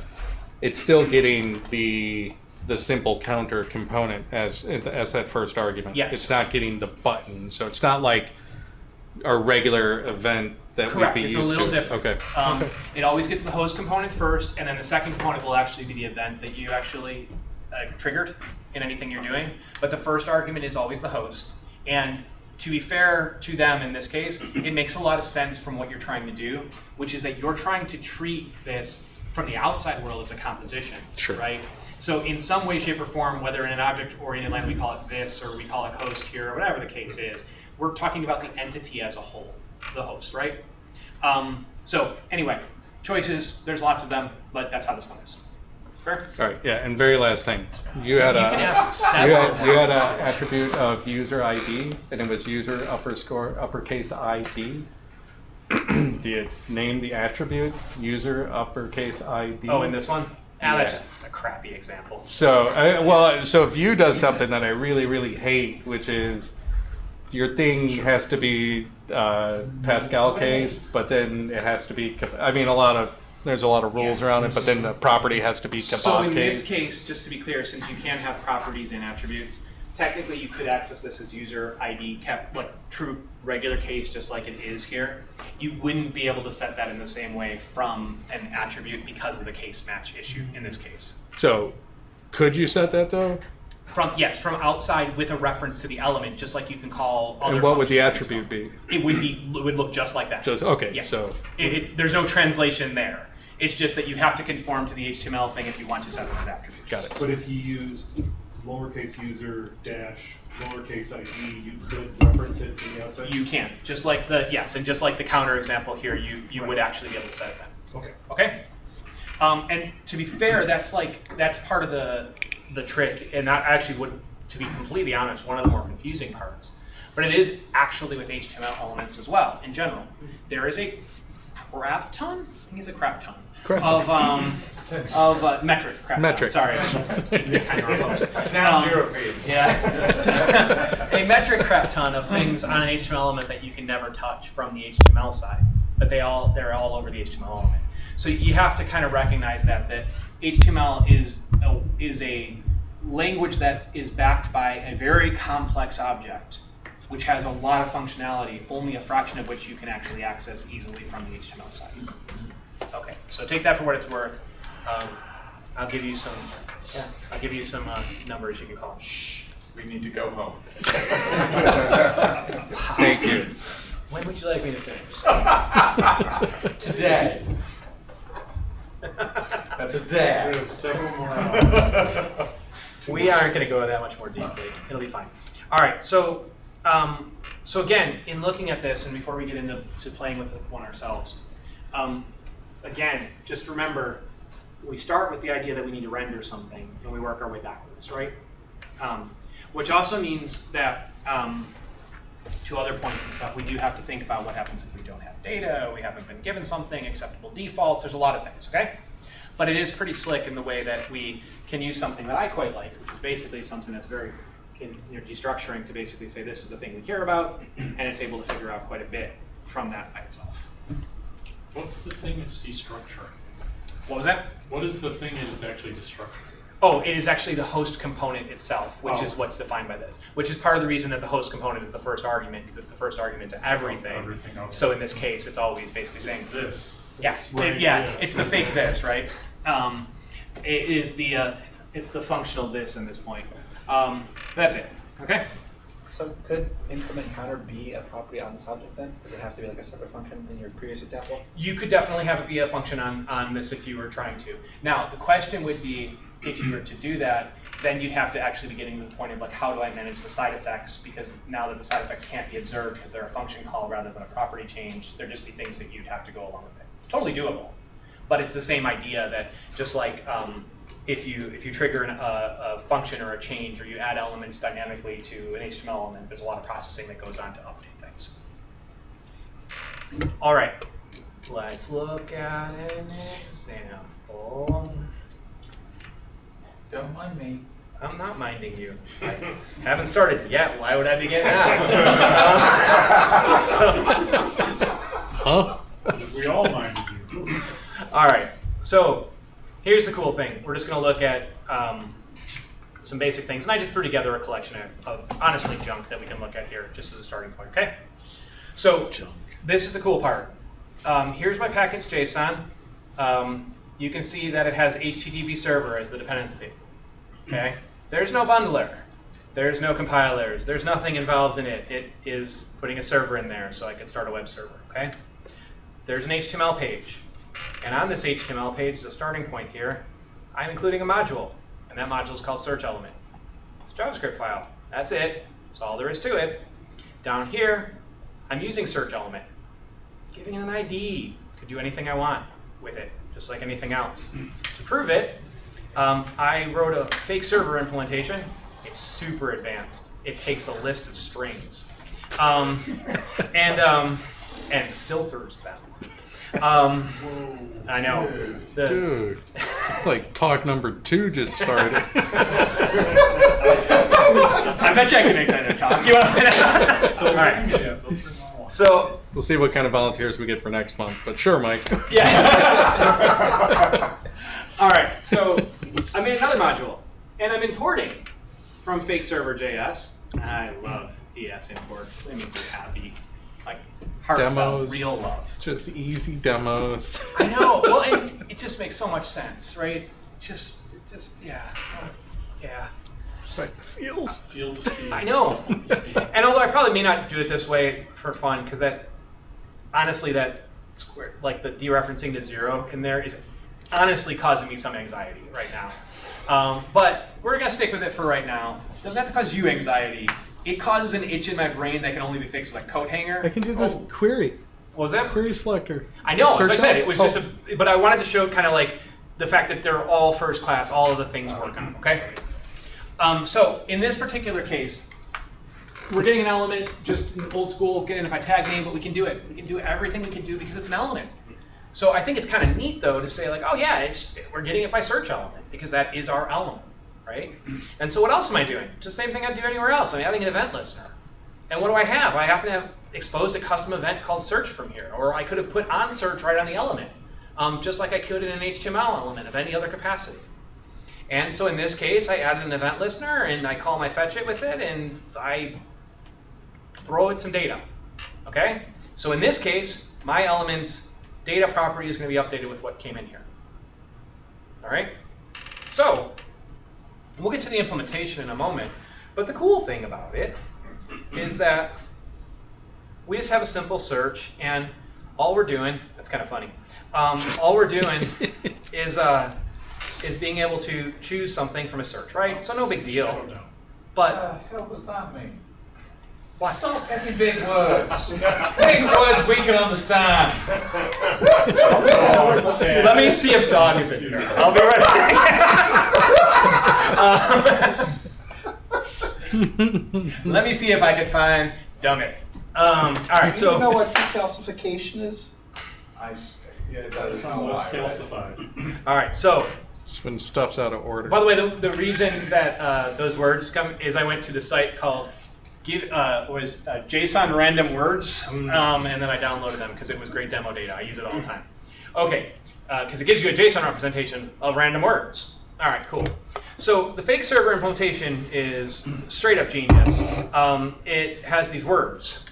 it's still getting the simple counter component as that first argument. Yes. It's not getting the button, so it's not like a regular event that correct, we'd be it's used a little to. different. Okay. It always gets the host component first, and then the second component will actually be the event that you actually triggered in anything you're doing. But the first argument is always the host. And to be fair to them in this case, it makes a lot of sense from what you're trying to do, which is that you're trying to treat this from the outside world as a composition, Sure. right? So in some way, shape, or form, whether in an object-oriented language we call it this, or we call it host here, or whatever the case is, we're talking about the entity as a whole, the host, right? So anyway, choices, there's lots of them, but that's how this one is. Fair? All right, yeah, and very last thing. You had You can ask several. you had an attribute of user ID, and it was user uppercase ID. Do you name the attribute user uppercase ID? Oh, in this one? That's Yeah. just a crappy example. So, so Vue does something that I really, really hate, which is your thing has to be Pascal case, but then it has to be, I mean, there's a lot of rules around it, but then the property has to be kebab So in case. this case, just to be clear, since you can have properties and attributes, technically you could access this as user ID kept like true regular case, just like it is here. You wouldn't be able to set that in the same way from an attribute because of the case match issue in this case. So, could you set that though? From outside with a reference to the element, just like you can call other And what would the functions. attribute be? It would look just like that. Just, okay, Yeah. so There's no translation there. It's just that you have to conform to the HTML thing if you want to set it as attributes. got it. But if you use lowercase user dash lowercase ID, you could reference it to the outside? You can, just like the counter example here, you would actually be able to set it then. Okay. Okay? And to be fair, that's part of the trick, and that actually would, to be completely honest, one of the more confusing parts. But it is actually with HTML elements as well, in general. There is a crap ton, I think it's a crap ton, of metric. Crap Metric. Ton, sorry. Kind of remote. Down European. Yeah. A metric crap ton of things on an HTML element that you can never touch from the HTML side, but they're all over the HTML element. So you have to kind of recognize that HTML is a language that is backed by a very complex object, which has a lot of functionality, only a fraction of which you can actually access easily from the HTML side. Okay, so take that for what it's worth. I'll give you some numbers you can call. We need to go home. Thank you. When would you like me to finish? Today. That's a We dare. have several more hours. We aren't going to go that much more deeply. It'll be fine. All right. So, so again, in looking at this, and before we get into playing with one ourselves, again, just remember, we start with the idea that we need to render something, and we work our way backwards, right? Which also means that, to other points and stuff, we do have to think about what happens if we don't have data, we haven't been given something, acceptable defaults, there's a lot of things, okay? But it is pretty slick in the way that we can use something that I quite like, which is basically something that's very destructuring to basically say this is the thing we care about, and it's able to figure out quite a bit from that by itself. What's the thing that's destructuring? What was that? What is the thing that is actually destructuring? Oh, it is actually the host component itself, which is Oh. what's defined by this, which is part of the reason that the host component is the first argument, because it's the first argument to everything. Everything else. So in this case, it's always basically saying, It's this. yeah, Right, yeah, yeah. it's the fake this, right? It is it's the functional this in this point. That's it, okay? So could implement counter be a property on this object then? Does it have to be like a separate function in your previous example? You could definitely have it be a function on this if you were trying to. Now, the question would be, if you were to do that, then you'd have to actually be getting to the point of like, how do I manage the side effects? Because now that the side effects can't be observed because they're a function call rather than a property change, there'd just be things that you'd have to go along with it. Totally doable. But it's the same idea that just like if you trigger a function or a change, or you add elements dynamically to an HTML element, there's a lot of processing that goes on to update things. All right, let's look at an example. Don't mind me. I'm not minding you. I haven't started yet. Why would I begin now? Huh? We all minded you. All right, so here's the cool thing. We're just going to look at some basic things, and I just threw together a collection of honestly junk that we can look at here just as a starting point, okay? So this is the cool part. Here's my package JSON. You can see that it has HTTP server as the dependency, okay? There's no bundler. There's no compilers. There's nothing involved in it. It is putting a server in there so I could start a web server, okay? There's an HTML page. And on this HTML page, as a starting point here, I'm including a module. And that module is called search element. It's a JavaScript file. That's it. That's all there is to it. Down here, I'm using search element. Giving it an ID. Could do anything I want with it, just like anything else. To prove it, I wrote a fake server implementation. It's super advanced. It takes a list of strings and filters them. I know. Dude, like talk number 2 just started. I bet you I can make that a talk. You want to? All right. So We'll see what kind of volunteers we get for next month, but sure, Mike. yeah. All right. So I made another module, and I'm importing from fake server.js. I love ES imports. They make me happy. Like heartfelt, Demos. real love. Just easy demos. I know. Well, and it just makes so much sense, right? Just yeah. Yeah. Like feels. Feel the speed. I know. And although I probably may not do it this way for fun, because that, honestly, that square, like the dereferencing to 0 in there is honestly causing me some anxiety right now. But we're gonna stick with it for right now. Doesn't have to cause you anxiety. It causes an itch in my brain that can only be fixed with a coat hanger. I can do this query. What was that? Query selector. I know, as I Search said, out. it was just but I wanted to show kind of like the fact that they're all first class, all of the things work on them, okay? So in this particular case, we're getting an element, just old school, getting it by tag name, but we can do it. We can do everything we can do because it's an element. So I think it's kind of neat though to say like, oh yeah, we're getting it by search element because that is our element, right? And so what else am I doing? Just the same thing I'd do anywhere else. I'm having an event listener. And what do I have? I happen to have exposed a custom event called search from here, or I could have put on search right on the element, just like I could in an HTML element of any other capacity. And so in this case, I added an event listener, and I call my fetch it with it, and I throw it some data. Okay? So in this case, my element's data property is going to be updated with what came in here. All right? So we'll get to the implementation in a moment, But the cool thing about it is that we just have a simple search, and all we're doing, that's kind of funny, all we're doing is being able to choose something from a search, right? So no big deal. What But the hell does that mean? what? Stop getting big words. Big words we can understand. Let me see if Dog is in here. I'll be right back. Let me see if I can find dumb it. All right, Do you know so what decalcification is? Yeah, that is not Less what I read. calcified. all right, so It's when stuff's out of order. by the way, the reason that those words come is I went to the site called JSON random words, and then I downloaded them because it was great demo data. I use it all the time. Okay, because it gives you a JSON representation of random words. All right, cool. So the fake server implementation is straight up genius. It has these words,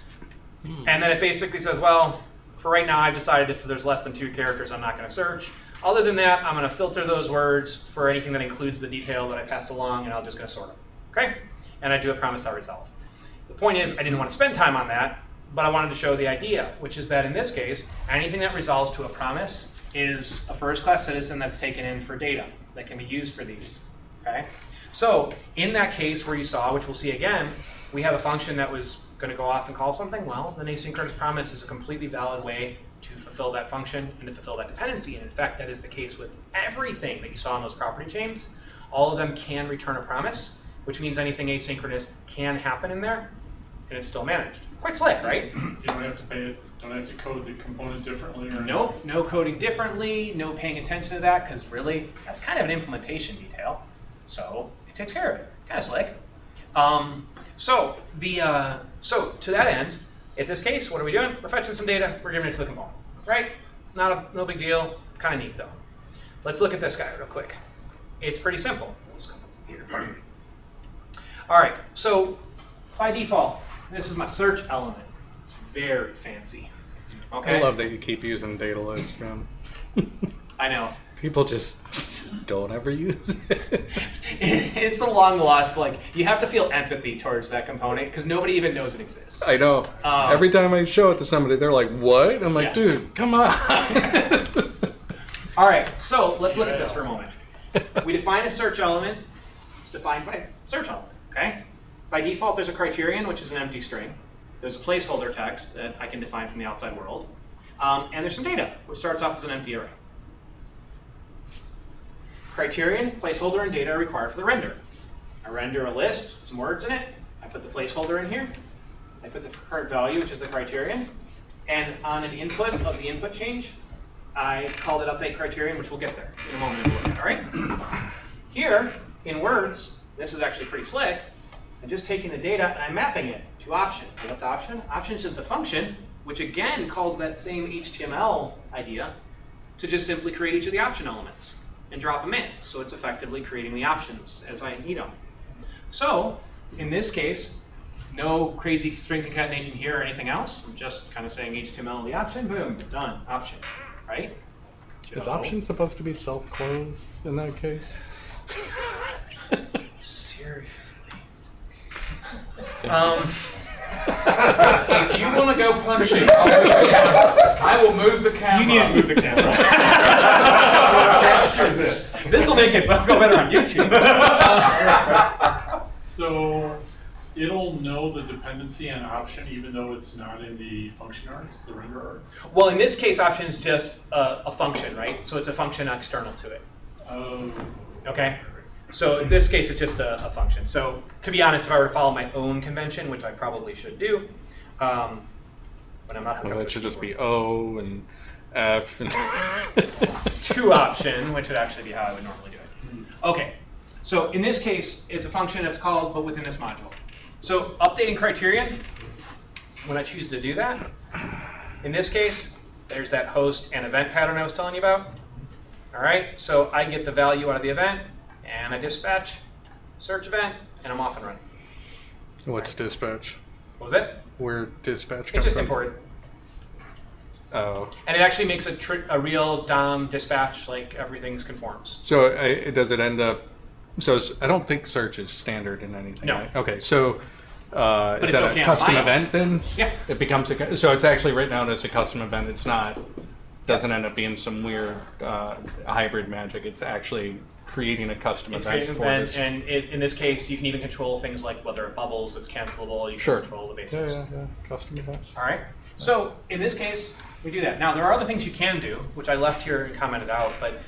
and then it basically says, well, for right now, I've decided if there's less than 2 characters, I'm not going to search. Other than that, I'm going to filter those words for anything that includes the detail that I passed along, and I'm just going to sort them. Okay? And I do a promise.resolve. The point is, I didn't want to spend time on that, but I wanted to show the idea, which is that in this case, anything that resolves to a promise is a first-class citizen that's taken in for data that can be used for these. Okay? So in that case where you saw, which we'll see again, we have a function that was going to go off and call something. Well, an asynchronous promise is a completely valid way to fulfill that function and to fulfill that dependency. And in fact, that is the case with everything that you saw in those property chains. All of them can return a promise, which means anything asynchronous can happen in there, and it's still managed. Quite slick, right? You don't have to don't have to code the component differently or Nope, no coding differently, no paying attention to that, because really, that's kind of an implementation detail. So it takes care of it. Kind of slick. So to that end, in this case, what are we doing? We're fetching some data, we're giving it to the component, right? No big deal, kind of neat though. Let's look at this guy real quick. It's pretty simple. Let's come here. All right, so by default, this is my search element. It's very fancy. Okay. I love that you keep using data list, Jim. I know. People just don't ever use it. It's the long lost, like, you have to feel empathy towards that component because nobody even knows it exists. I know. Every time I show it to somebody, they're like, what? I'm like, Yeah. dude, come on. All right, so let's look at this for a moment. We define a search element. It's defined by search element, okay? By default, there's a criterion, which is an empty string. There's a placeholder text that I can define from the outside world. And there's some data, which starts off as an empty array. Criterion, placeholder, and data are required for the render. I render a list, some words in it. I put the placeholder in here. I put the current value, which is the criterion. And on an input of the input change, I call it update criterion, which we'll get there in a moment. All right? Here, in words, this is actually pretty slick. I'm just taking the data and I'm mapping it to option. And what's option? Option is just a function, which again calls that same HTML idea to just simply create each of the option elements and drop them in. So it's effectively creating the options as I need them. So in this case, no crazy string concatenation here or anything else. I'm just kind of saying HTML the option, boom, done, option, right? Is option supposed to be self-closed in that case? Seriously. If you want to go punching, I will move the camera. you need to move the camera. This will make it go better on YouTube. So it'll know the dependency on option even though it's not in the function args, the render args? Well, in this case, option is just a function, right? So it's a function external to it. Oh. Okay? So in this case, it's just a function. So to be honest, if I were to follow my own convention, which I probably should do, but I'm not hooked Well, up that to should just be keyboard. O and F and To option, which would actually be how I would normally do it. Okay, so in this case, it's a function that's called, but within this module. So updating criterion, when I choose to do that, in this case, there's that host and event pattern I was telling you about. All right, so I get the value out of the event, and I dispatch search event, and I'm off and running. what's dispatch? What was that? Where dispatch It's comes just from? imported. Oh. And it actually makes a real DOM dispatch, like everything's conforms. So does it end up So I don't think search is standard in anything. No. Right? Okay, so is it's that okay a on custom Vinyl. event then? Yeah. It becomes so it's actually written out as a custom event. It's not, doesn't end up being some weird hybrid magic. It's actually creating a custom It's event creating for an this. event, and in this case, you can even control things like whether it bubbles, it's cancelable, you can Sure. control the Yeah, basics. yeah. Custom events. All right. So in this case, we do that. Now there are other things you can do, which I left here and commented out, but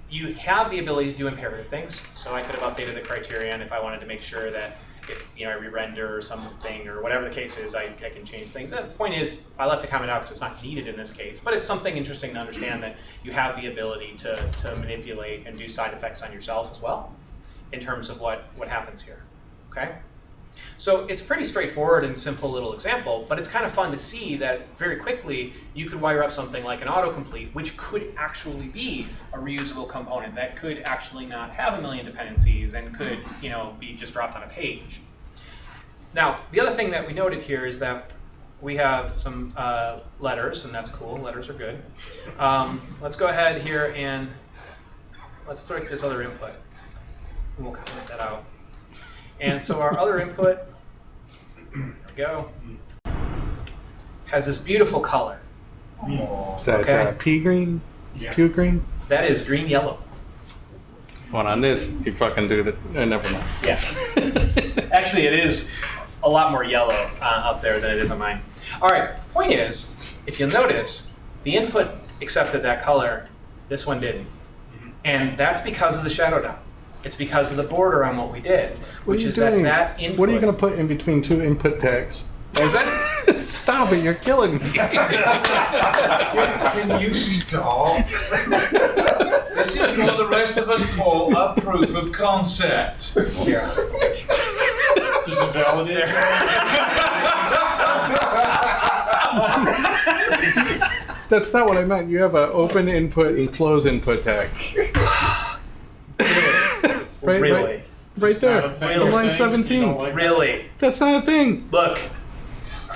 you have the ability to do imperative things. So I could have updated the criterion if I wanted to make sure that if I re-render something or whatever the case is, I can change things. The point is, I left a comment out because it's not needed in this case, but it's something interesting to understand that you have the ability to manipulate and do side effects on yourself as well in terms of what happens here. Okay? So it's pretty straightforward and simple little example, but it's kind of fun to see that very quickly you could wire up something like an autocomplete, which could actually be a reusable component that could actually not have a million dependencies and could be just dropped on a page. Now, the other thing that we noted here is that we have some letters, and that's cool. Letters are good. Let's go ahead here and let's start this other input. And we'll comment that out. And so our other input, there we go, has this beautiful color. Is that Okay. pea green? Yeah. Pew green? That is green yellow. One on this, you fucking do that. Never mind. Yeah. Actually, it is a lot more yellow up there than it is on mine. All right, point is, if you'll notice, the input accepted that color, this one didn't. And that's because of the shadow dot. It's because of the border on what we did, which is that input. What are you going to put in between two input tags? What was that? Stop it, you're killing me. Can you stop? This is what the rest of us call a proof of concept. Here. Just a validator. That's not what I meant. You have an open input and close input tag. Right, Really? right there. Not a thing On you're line saying? You 17. don't like that? Really? That's not a thing. Look,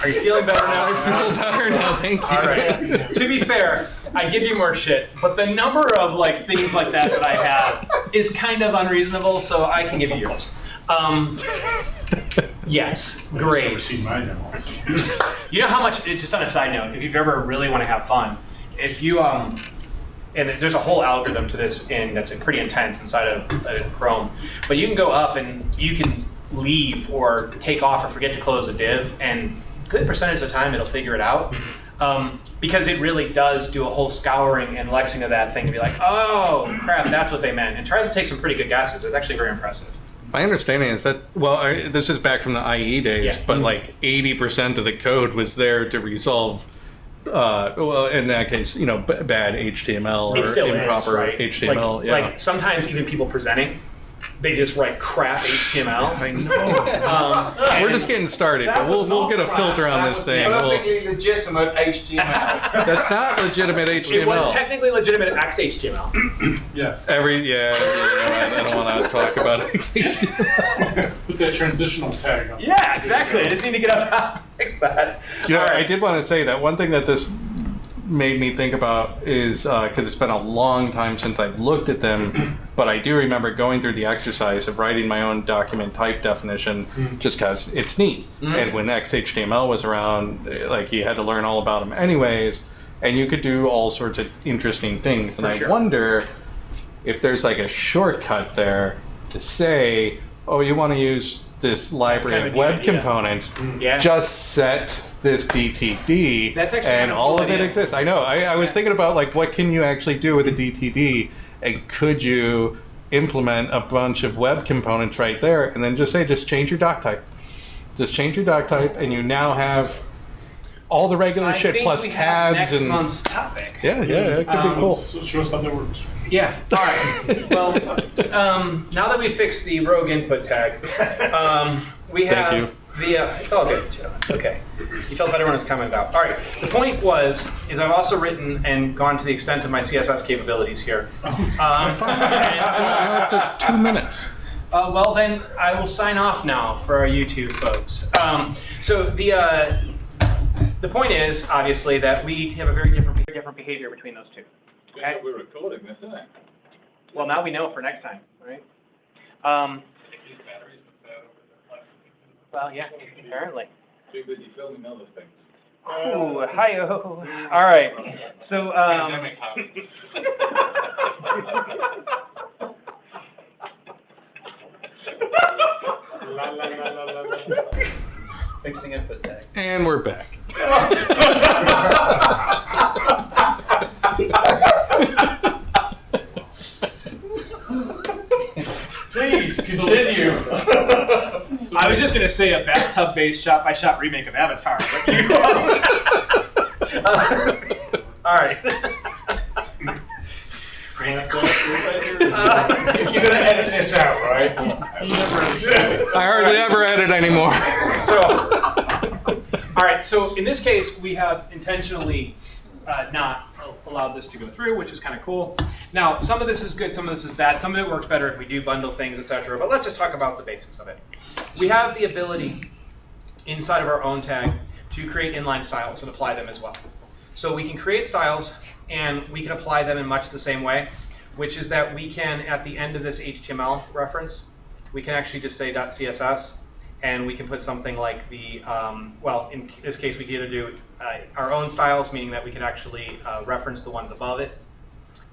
are you feeling better now? I feel better now, thank you. All right. To be fair, I give you more shit, but the number of things like that I have is kind of unreasonable, so I can give you yours. Yes, I've never great. seen my nails. You know how much? Just on a side note, if you've ever really want to have fun, if you and there's a whole algorithm to this that's pretty intense inside of Chrome, but you can go up and you can leave or take off or forget to close a div, and a good percentage of the time it'll figure it out. Because it really does do a whole scouring and lexing of that thing to be like, oh crap, that's what they meant, and tries to take some pretty good guesses. It's actually very impressive. My understanding is that, this is back from the IE days, Yeah. but 80% of the code was there to resolve, in that case, bad HTML It or still improper is, right? HTML. Like sometimes even people presenting, they just write crap HTML. I know. We're just getting started, but we'll get a filter on this thing. Perfectly legitimate HTML. That's not legitimate HTML. It was technically legitimate XHTML. Yes. I don't want to talk about HTML. Put that transitional tag on. Yeah, exactly. I just need to get up top and fix that. All I right. did want to say that one thing that this made me think about is, because it's been a long time since I've looked at them, but I do remember going through the exercise of writing my own document type definition just because it's neat. And when XHTML was around, you had to learn all about them anyways, and you could do all sorts of interesting things. And I wonder if there's a shortcut there to say, oh, you want to use this library of web components, just set this DTD, That's actually and kind of all cool of it idea. exists. I know. I was thinking about what can you actually do with a DTD, and could you implement a bunch of web components right there, and then just change your doc type. Just change your doc type, and you now have all the regular shit plus tabs next and month's topic. yeah, it could be cool. Show us how that works. Yeah. All right. Well, now that we fixed the rogue input tag, we have Thank you. it's all good, Joe. It's okay. You felt better when it was coming about. All right. The point is I've also written and gone to the extent of my CSS capabilities here. Now it says 2 minutes. Well, then I will sign off now for our YouTube folks. So the point is obviously that we have a very different behavior between those two. Okay? We're recording this, isn't it? Well, now we know for next time, right? Well, yeah, apparently. Ooh, hi-oh. All right. So, Fixing input tags. And we're back. Please continue. I was just going to say a bathtub-based shot-by-shot remake of Avatar. All right. You're gonna edit this out, right? I hardly ever edit anymore. All right. So in this case, we have intentionally not allowed this to go through, which is kind of cool. Now, some of this is good, some of this is bad. Some of it works better if we do bundle things, etc. But let's just talk about the basics of it. We have the ability inside of our own tag to create inline styles and apply them as well. So we can create styles and we can apply them in much the same way, which is that we can, at the end of this HTML reference, we can actually just say .css, and we can put something like the, well, in this case, we can either do our own styles, meaning that we can actually reference the ones above it.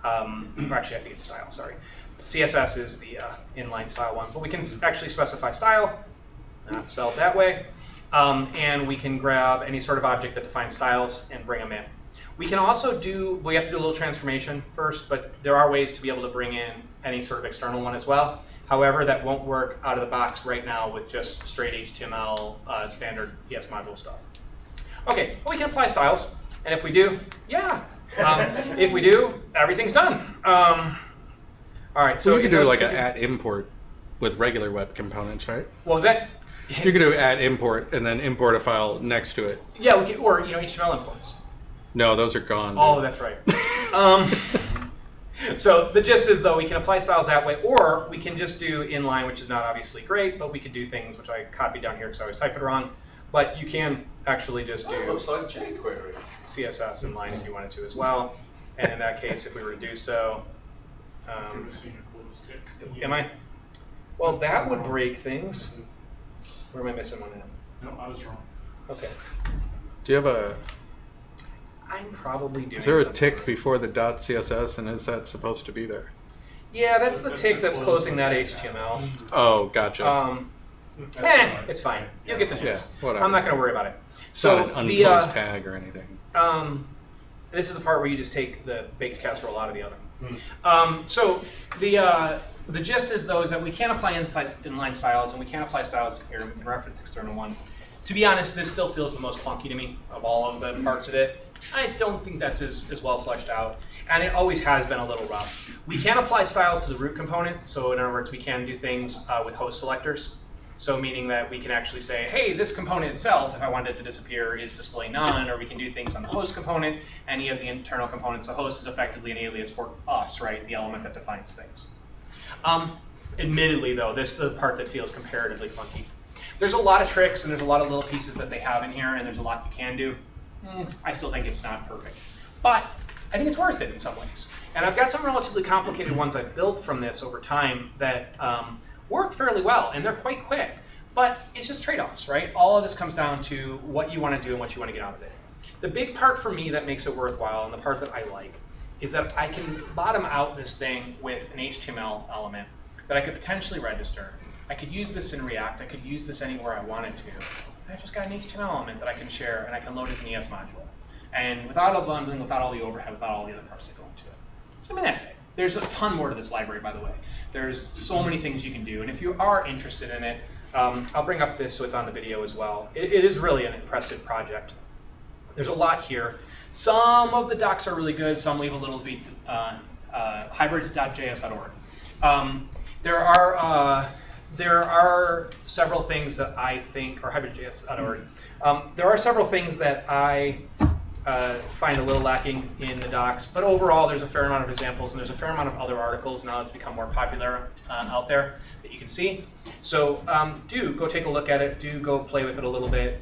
Or actually, I think it's style, sorry. CSS is the inline style one, but we can actually specify style, not spelled that way, and we can grab any sort of object that defines styles and bring them in. We can also do, we have to do a little transformation first, but there are ways to be able to bring in any sort of external one as well. However, that won't work out of the box right now with just straight HTML standard ES module stuff. Okay, well, we can apply styles, and if we do, yeah. If we do, everything's done. All right, so you could do like an add import with regular web components, right? What was that? You could do add import and then import a file next to it. Yeah, we can, or HTML imports. No, those are gone. Oh, dude. that's right. So the gist is, though, we can apply styles that way, or we can just do inline, which is not obviously great, but we could do things, which I copied down here because I always type it wrong. But you can actually just do Looks like jQuery. CSS inline if you wanted to as well. And in that case, if we were to do so, am I? Well, that would break things. Where am I missing one at? No, I was wrong. Okay. Do you have a? I'm probably doing. Is there a something tick right. before the .css, and is that supposed to be there? Yeah, that's the That's tick the that's close closing that HTML. Oh, gotcha. It's fine. You'll get the Yeah, gist. whatever. I'm not going to worry about it. It's not So an the unclosed tag or anything. this is the part where you just take the baked casserole out of the oven. So the gist is, though, is that we can apply inline styles, and we can apply styles here, and we can reference external ones. To be honest, this still feels the most clunky to me of all of the parts of it. I don't think that's as well fleshed out, and it always has been a little rough. We can apply styles to the root component, so in other words, we can do things with host selectors. So meaning that we can actually say, hey, this component itself, if I wanted it to disappear, is display none, or we can do things on the host component, any of the internal components. The host is effectively an alias for us, right? The element that defines things. Admittedly, though, this is the part that feels comparatively clunky. There's a lot of tricks, and there's a lot of little pieces that they have in here, and there's a lot you can do. I still think it's not perfect. But I think it's worth it in some ways. And I've got some relatively complicated ones I've built from this over time that work fairly well, and they're quite quick. But it's just trade-offs, right? All of this comes down to what you want to do and what you want to get out of it. The big part for me that makes it worthwhile, and the part that I like, is that I can bottom out this thing with an HTML element that I could potentially register. I could use this in React. I could use this anywhere I wanted to. I've just got an HTML element that I can share, and I can load as an ES module. And without all the bundling, without all the overhead, without all the other parts that go into it. So I mean, that's it. There's a ton more to this library, by the way. There's so many things you can do. And if you are interested in it, I'll bring up this so it's on the video as well. It is really an impressive project. There's a lot here. Some of the docs are really good. Some leave a little bit. Hybrids.js.org. There are several things that I think, or hybrids.js.org. There are several things that I find a little lacking in the docs, but overall there's a fair amount of examples, and there's a fair amount of other articles now that's become more popular out there that you can see. So do go take a look at it. Do go play with it a little bit.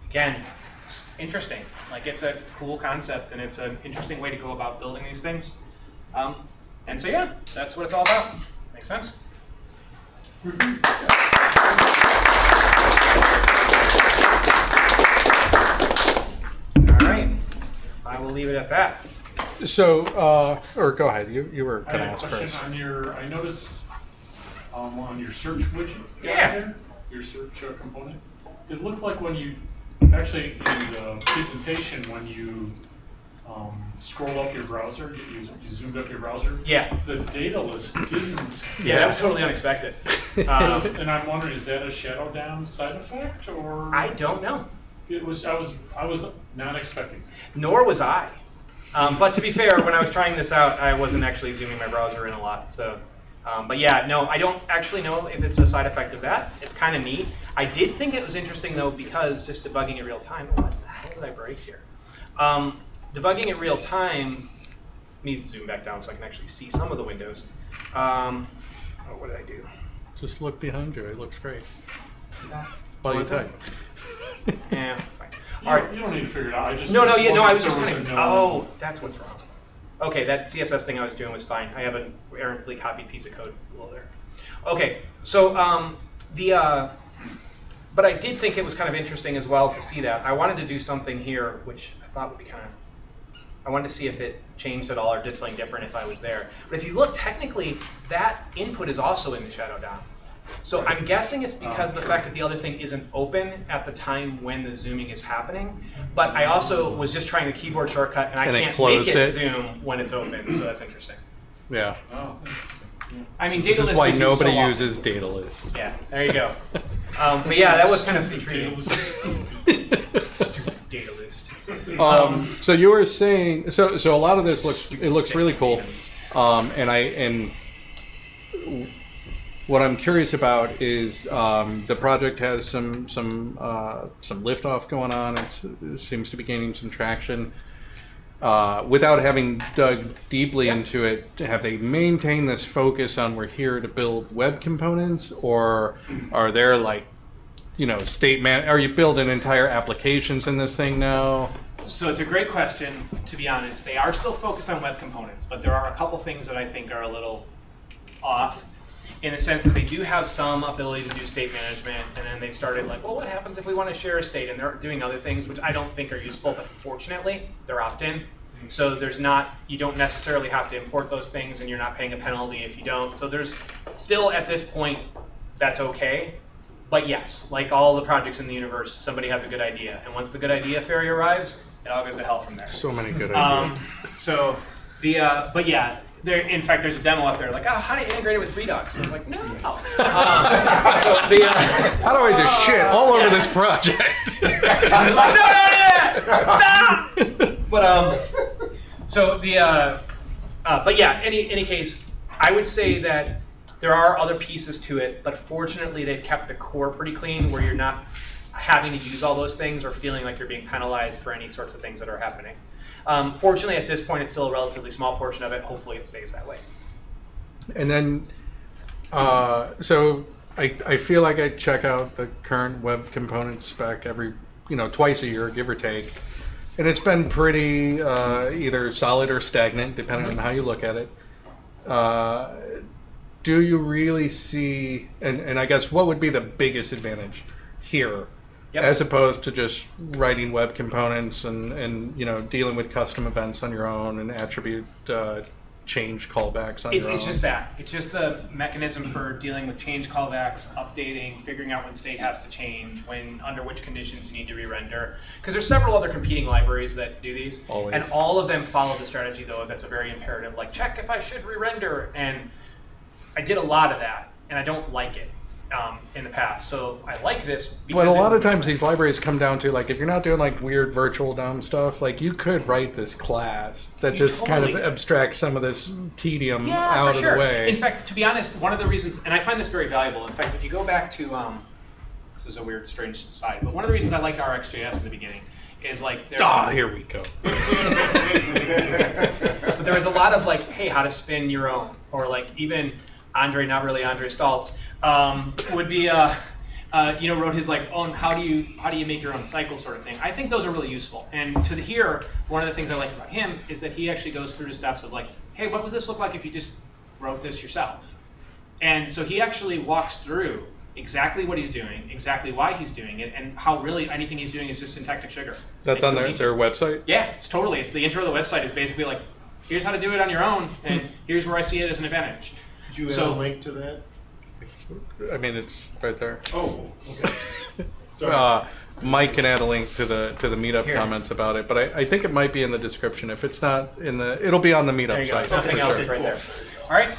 Again, it's interesting. Like, it's a cool concept, and it's an interesting way to go about building these things. And so yeah, that's what it's all about. Make sense? All right, I will leave it at that. So, or go ahead. You were I going to have a ask question first. on I noticed on your search widget down Yeah. there, your search component, it looked like when you, actually in the presentation, when you scrolled up your browser, you zoomed up your browser, Yeah. the data list didn't. Yeah, that was totally unexpected. And I'm wondering, is that a shadow DOM side effect, or? I don't know. It was, I was not expecting. Nor was I. But to be fair, when I was trying this out, I wasn't actually zooming my browser in a lot. So, but yeah, no, I don't actually know if it's a side effect of that. It's kind of neat. I did think it was interesting though, because just debugging in real time. What the hell did I break here? Debugging in real time. Need to zoom back down so I can actually see some of the windows. Oh, what did I do? Just look behind you. It looks great. Well, you What's that? type. Yeah, fine. You All don't- right. You don't need to figure it out. I just No, was I was wondering just if there kind was of. a known- Oh, that's what's wrong. Okay, that CSS thing I was doing was fine. I have an errantly copied piece of code below there. Okay, so but I did think it was kind of interesting as well to see that. I wanted to do something here, which I thought would be kind of. I wanted to see if it changed at all or did something different if I was there. But if you look, technically, that input is also in the shadow DOM. So I'm guessing it's because of the fact that the other thing isn't open at the time when the zooming is happening. But I also was just trying the keyboard shortcut, and I And it can't closed make it it. zoom when it's open. So that's interesting. Yeah. Oh, interesting. Yeah. I mean, This data is list why is used nobody so often. uses data list. Yeah, there you go. But yeah, that was kind of intriguing. Stupid. Stupid data list. So you were saying, so a lot of this looks really cool, and what I'm curious about is the project has some liftoff going on. It seems to be gaining some traction. Without having dug deeply into it, have they maintained this focus on we're here to build web components, or are there like, are you building entire applications in this thing now? So it's a great question, to be honest. They are still focused on web components, but there are a couple things that I think are a little off, in the sense that they do have some ability to do state management, and then they've started like, well, what happens if we want to share a state? And they're doing other things, which I don't think are useful, but fortunately, they're opt-in. So you don't necessarily have to import those things, and you're not paying a penalty if you don't. So there's still, at this point, that's okay. But yes, like all the projects in the universe, somebody has a good idea. And once the good idea fairy arrives, it all goes to hell from there. So many good ideas. But yeah, in fact, there's a demo up there like, oh, how do you integrate it with Redux? And I was like, no. How do I just shit all over this project? I'm like, no, stop! But yeah, any case, I would say that there are other pieces to it, but fortunately they've kept the core pretty clean, where you're not having to use all those things or feeling like you're being penalized for any sorts of things that are happening. Fortunately, at this point, it's still a relatively small portion of it. Hopefully it stays that way. And then, so I feel like I check out the current web component spec every, twice a year, give or take. And it's been pretty either solid or stagnant, depending on how you look at it. Do you really see, and I guess what would be the biggest advantage here, as opposed to just writing web components and dealing with custom events on your own and attribute change callbacks on your own? It's just that. It's just the mechanism for dealing with change callbacks, updating, figuring out when state has to change, under which conditions you need to re-render. Because there's several other competing libraries that do these. Always. And all of them follow the strategy, though, that's a very imperative, like check if I should re-render. And I did a lot of that, and I don't like it in the past. So I like this because But a lot of times these libraries come down to, like, if you're not doing like weird virtual DOM stuff, like you could write this class that just kind of abstracts some of this tedium out of the way. In fact, to be honest, one of the reasons, and I find this very valuable, in fact, if you go back to, this is a weird, strange side, but one of the reasons I liked RxJS in the beginning is like, here we go. but there was a lot of like, hey, how to spin your own, or like even Andre, not really Andre Staltz, would be, wrote his like own, how do you make your own cycle sort of thing. I think those are really useful. And to hear, one of the things I like about him is that he actually goes through the steps of like, hey, what would this look like if you just wrote this yourself? And so he actually walks through exactly what he's doing, exactly why he's doing it, and how really anything he's doing is just syntactic sugar. That's And on you their, don't need to- their website? Yeah, it's totally. It's the intro to the website is basically like, here's how to do it on your own, and here's where I see it as an advantage. Did you add So- a link to that? I mean, it's right there. Oh, okay. Sorry. Mike can add a link to the meetup Here. comments about it, but I think it might be in the description. If it's not in the, it'll be on the There meetup you go. site. Nothing for else sure. is right there. All right.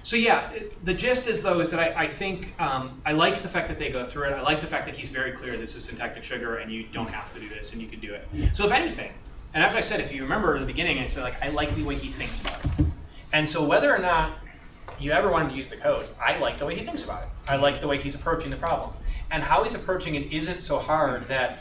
So yeah, the gist is though is that I think I like the fact that they go through it. I like the fact that he's very clear this is syntactic sugar and you don't have to do this and you can do it. So if anything, and as I said, if you remember in the beginning, I said like I like the way he thinks about it. And so whether or not you ever wanted to use the code, I like the way he thinks about it. I like the way he's approaching the problem. And how he's approaching it isn't so hard that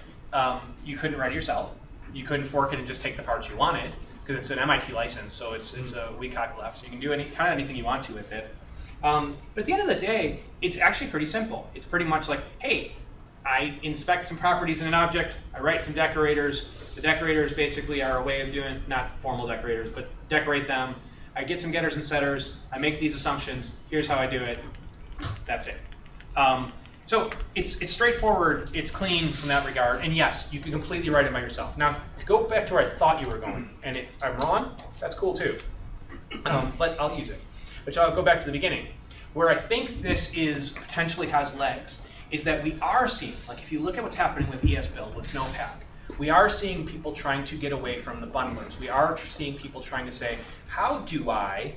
you couldn't write it yourself. You couldn't fork it and just take the parts you wanted, because it's an MIT license, so it's a weak copyleft, so you can do anything you want to with it. But at the end of the day, it's actually pretty simple. It's pretty much like, hey, I inspect some properties in an object, I write some decorators. The decorators basically are a way of doing, not formal decorators, but decorate them. I get some getters and setters, I make these assumptions, here's how I do it, that's it. So it's straightforward, it's clean from that regard, and yes, you can completely write it by yourself. Now, to go back to where I thought you were going, and if I'm wrong, that's cool too, but I'll use it. But I'll go back to the beginning. Where I think this is potentially has legs is that we are seeing, like if you look at what's happening with ES-Build, with Snowpack, we are seeing people trying to get away from the bundlers. We are seeing people trying to say, how do I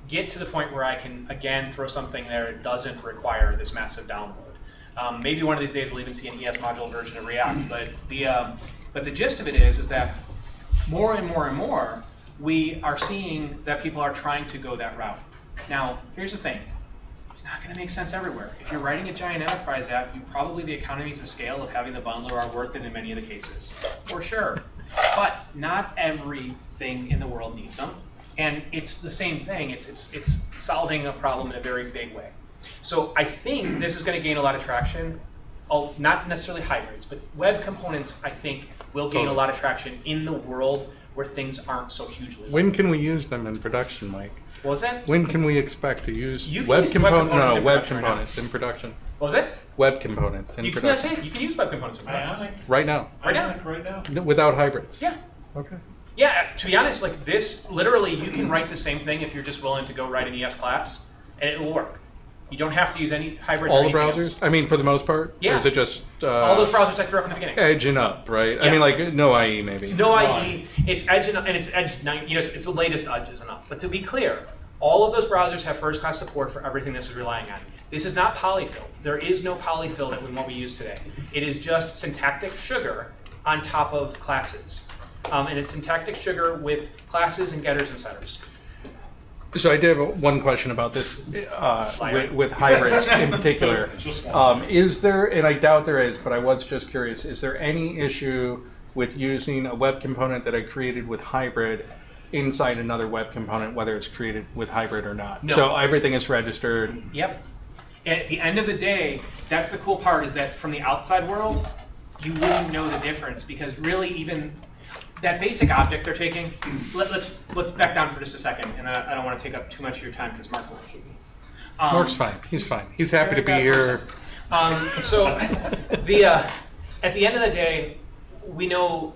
get to the point where I can, again, throw something there that doesn't require this massive download? Maybe one of these days we'll even see an ES module version of React, but the gist of it is that more and more and more, we are seeing that people are trying to go that route. Now, here's the thing. It's not going to make sense everywhere. If you're writing a giant enterprise app, probably the economies of scale of having the bundler are worth it in many of the cases, for sure. But not everything in the world needs them. And it's the same thing. It's solving a problem in a very big way. So I think this is going to gain a lot of traction. Not necessarily hybrids, but web components, I think, will gain a lot of traction in the world where things aren't so hugely. When can we use them in production, Mike? What was that? When can we expect to use You can web use web components in web production right now. components in production? What was it? Web components in You can, that's production. it. You can use web components in production. Ionic. Right now. Right now. Ionic right now. No, without hybrids. Yeah. Okay. Yeah, to be honest, like this, literally, you can write the same thing if you're just willing to go write an ES class, and it will work. You don't have to use any hybrids or All the anything browsers? else. I mean, for the most part? Yeah. Or is it just All those browsers I threw up in the beginning. edge and up, right? I Yeah. mean, like no IE maybe. No IE, it's Edge and it's Edge 9, you know, it's the latest Edges and up. But to be clear, all of those browsers have first-class support for everything this is relying on. This is not polyfill. There is no polyfill in what we use today. It is just syntactic sugar on top of classes. And it's syntactic sugar with classes and getters and setters. So I did have one question about this with hybrids in particular. Just one. Is there, and I doubt there is, but I was just curious, is there any issue with using a web component that I created with hybrid inside another web component, whether it's created with hybrid or not? No. So everything is registered. Yep. And at the end of the day, that's the cool part, is that from the outside world, you wouldn't know the difference, because really even that basic object they're taking, let's back down for just a second, and I don't want to take up too much of your time because Mark will keep me. Mark's fine. He's fine. He's happy to be here. So at the end of the day, we know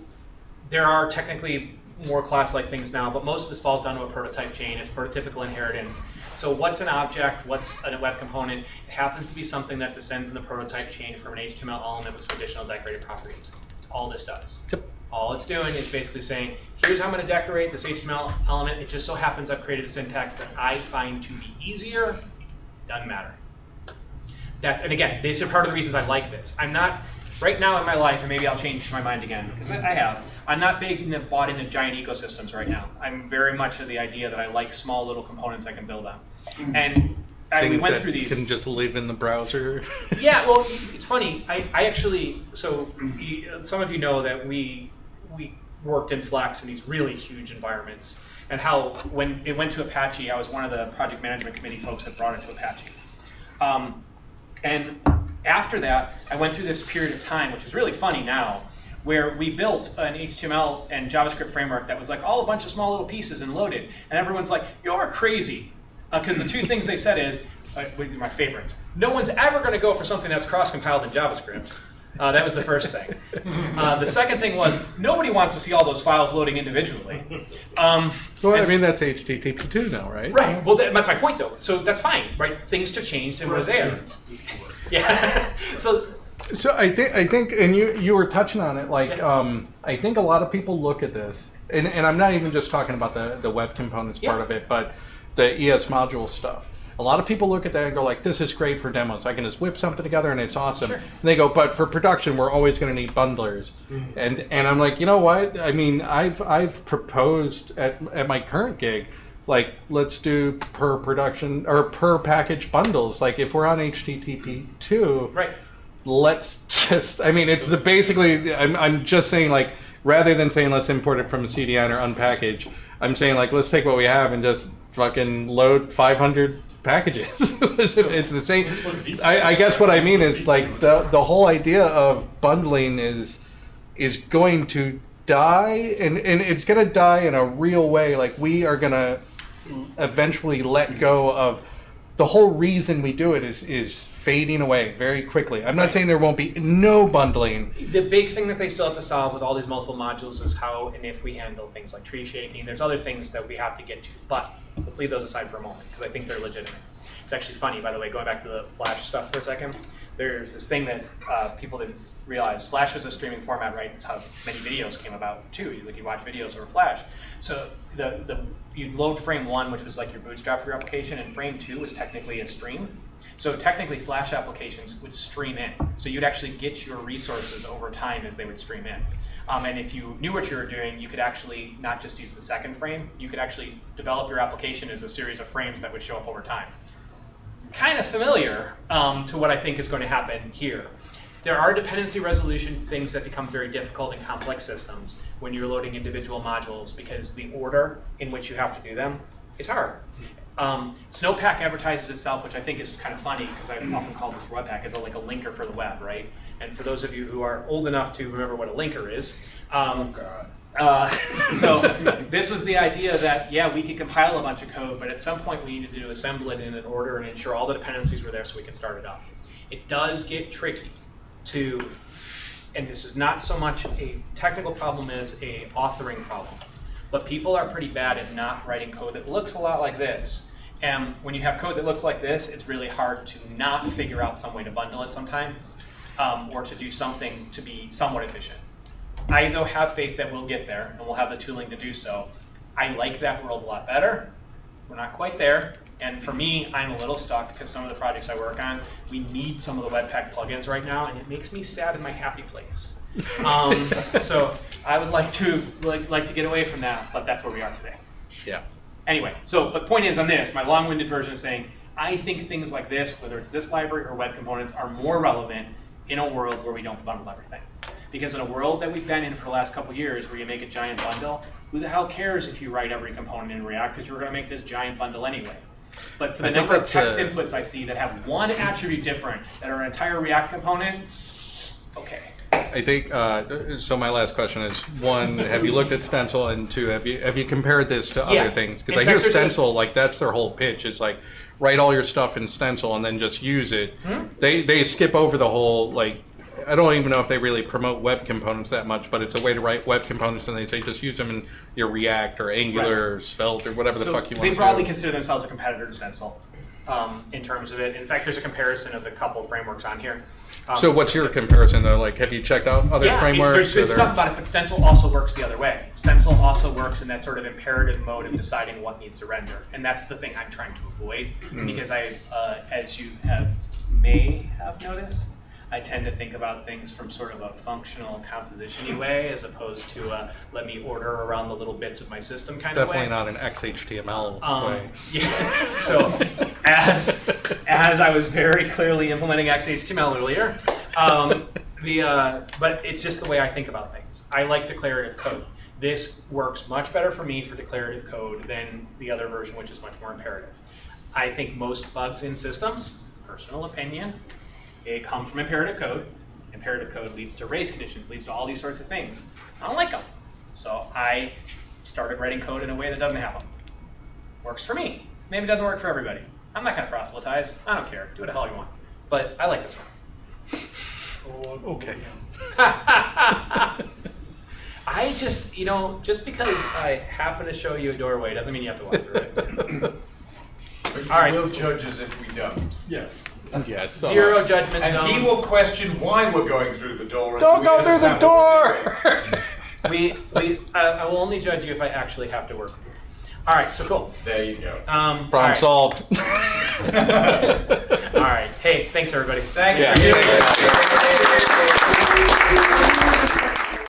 there are technically more class-like things now, but most of this falls down to a prototype chain. It's prototypical inheritance. So what's an object? What's a web component? It happens to be something that descends in the prototype chain from an HTML element with some additional decorated properties. That's all this does. Yep. All it's doing is basically saying, here's how I'm going to decorate this HTML element. It just so happens I've created a syntax that I find to be easier. Doesn't matter. And again, these are part of the reasons I like this. I'm not, right now in my life, and maybe I'll change my mind again, because I have, I'm not bought into giant ecosystems right now. I'm very much of the idea that I like small little components I can build on. And we Things went that through these. can just live in the browser. Yeah, well, it's funny. I actually, so some of you know that we worked in Flex in these really huge environments, and how when it went to Apache, I was one of the project management committee folks that brought it to Apache. And after that, I went through this period of time, which is really funny now, where we built an HTML and JavaScript framework that was like all a bunch of small little pieces and loaded, and everyone's like, "You're crazy. Because the two things they said is, these are my favorites. No one's ever going to go for something that's cross-compiled in JavaScript. That was the first thing. The second thing was, nobody wants to see all those files loading individually. Well, I mean, that's HTTP2 now, right? Right. Well, that's my point, though. So that's fine, right? Things have changed and we're there. Yeah. So I think, and you were touching on it, like, I think a lot of people look at this, and I'm not even just talking about the web components part of it, but the ES module stuff. A lot of people look at that and go like, this is great for demos. I can just whip something together and it's awesome. Sure. And they go, but for production, we're always going to need bundlers. And I'm like, you know what? I mean, I've proposed at my current gig, like, let's do per production or per package bundles. Like, if we're on HTTP2, Right. let's just, I mean, it's basically, I'm just saying, like, rather than saying let's import it from a CDN or unpackage, I'm saying, like, let's take what we have and just fucking load 500 packages. It's the same. I guess what I mean is, like, the whole idea of bundling is going to die, and it's going to die in a real way. Like, we are going to eventually let go of the whole reason we do it is fading away very quickly. I'm not saying there won't be no bundling. The big thing that they still have to solve with all these multiple modules is how and if we handle things like tree shaking. There's other things that we have to get to, but let's leave those aside for a moment because I think they're legitimate. It's actually funny, by the way, going back to the Flash stuff for a second. There's this thing that people didn't realize. Flash is a streaming format, right? It's how many videos came about too. Like, you watch videos over Flash. So you'd load frame 1, which was like your bootstrap for your application, and frame 2 was technically a stream. So technically, Flash applications would stream in. So you'd actually get your resources over time as they would stream in. And if you knew what you were doing, you could actually not just use the second frame. You could actually develop your application as a series of frames that would show up over time. Kind of familiar to what I think is going to happen here. There are dependency resolution things that become very difficult in complex systems when you're loading individual modules because the order in which you have to do them is hard. Snowpack advertises itself, which I think is kind of funny because I often call this Webpack as like a linker for the web, right? And for those of you who are old enough to remember what a linker is, so this was the idea that, yeah, we could compile a bunch of code, but at some point we needed to assemble it in an order and ensure all the dependencies were there so we could start it up. It does get tricky to, and this is not so much a technical problem as a authoring problem, but people are pretty bad at not writing code that looks a lot like this. And when you have code that looks like this, it's really hard to not figure out some way to bundle it sometimes, or to do something to be somewhat efficient. I, though, have faith that we'll get there, and we'll have the tooling to do so. I like that world a lot better. We're not quite there. And for me, I'm a little stuck because some of the projects I work on, we need some of the Webpack plugins right now, and it makes me sad in my happy place. So I would like to get away from that, but that's where we are today. Yeah. Anyway, so the point is on this, my long-winded version is saying, I think things like this, whether it's this library or web components, are more relevant in a world where we don't bundle everything. Because in a world that we've been in for the last couple years where you make a giant bundle, who the hell cares if you write every component in React because you're going to make this giant bundle anyway. But for the number of text inputs I see that have one attribute different that are an entire React component, okay. I think, so my last question is, 1, have you looked at Stencil, and 2, have you compared this to other things? Because I hear Stencil, like, that's their whole pitch. It's like, write all your stuff in Stencil and then just use it. They skip over the whole, like, I don't even know if they really promote web components that much, but it's a way to write web components, and they say just use them in your React or Angular or Svelte or whatever the fuck you want to do. They broadly consider themselves a competitor to Stencil in terms of it. In fact, there's a comparison of a couple frameworks on here. So what's your comparison though? Like, have you checked out other frameworks? There's good stuff about it, but Stencil also works the other way. Stencil also works in that sort of imperative mode of deciding what needs to render. And that's the thing I'm trying to avoid, because I, as you may have noticed, I tend to think about things from sort of a functional composition-y way, as opposed to let me order around the little bits of my system kind of way. Definitely not an XHTML way. Yeah. So as I was very clearly implementing XHTML earlier, but it's just the way I think about things. I like declarative code. This works much better for me for declarative code than the other version, which is much more imperative. I think most bugs in systems, personal opinion, they come from imperative code. Imperative code leads to race conditions, leads to all these sorts of things. I don't like them. So I started writing code in a way that doesn't have them. Works for me. Maybe it doesn't work for everybody. I'm not going to proselytize. I don't care. Do what the hell you want. But I like this one. Okay. I just, just because I happen to show you a doorway doesn't mean you have to walk through it. But you All right. will judge us if we don't. Yes. Yes. Zero judgment And zone. he will question why we're going through the door. Don't go through the door! I will only judge you if I actually have to work with you. All right, so cool. There you go. Problem solved. All right. Hey, thanks everybody. Thank Yeah. you.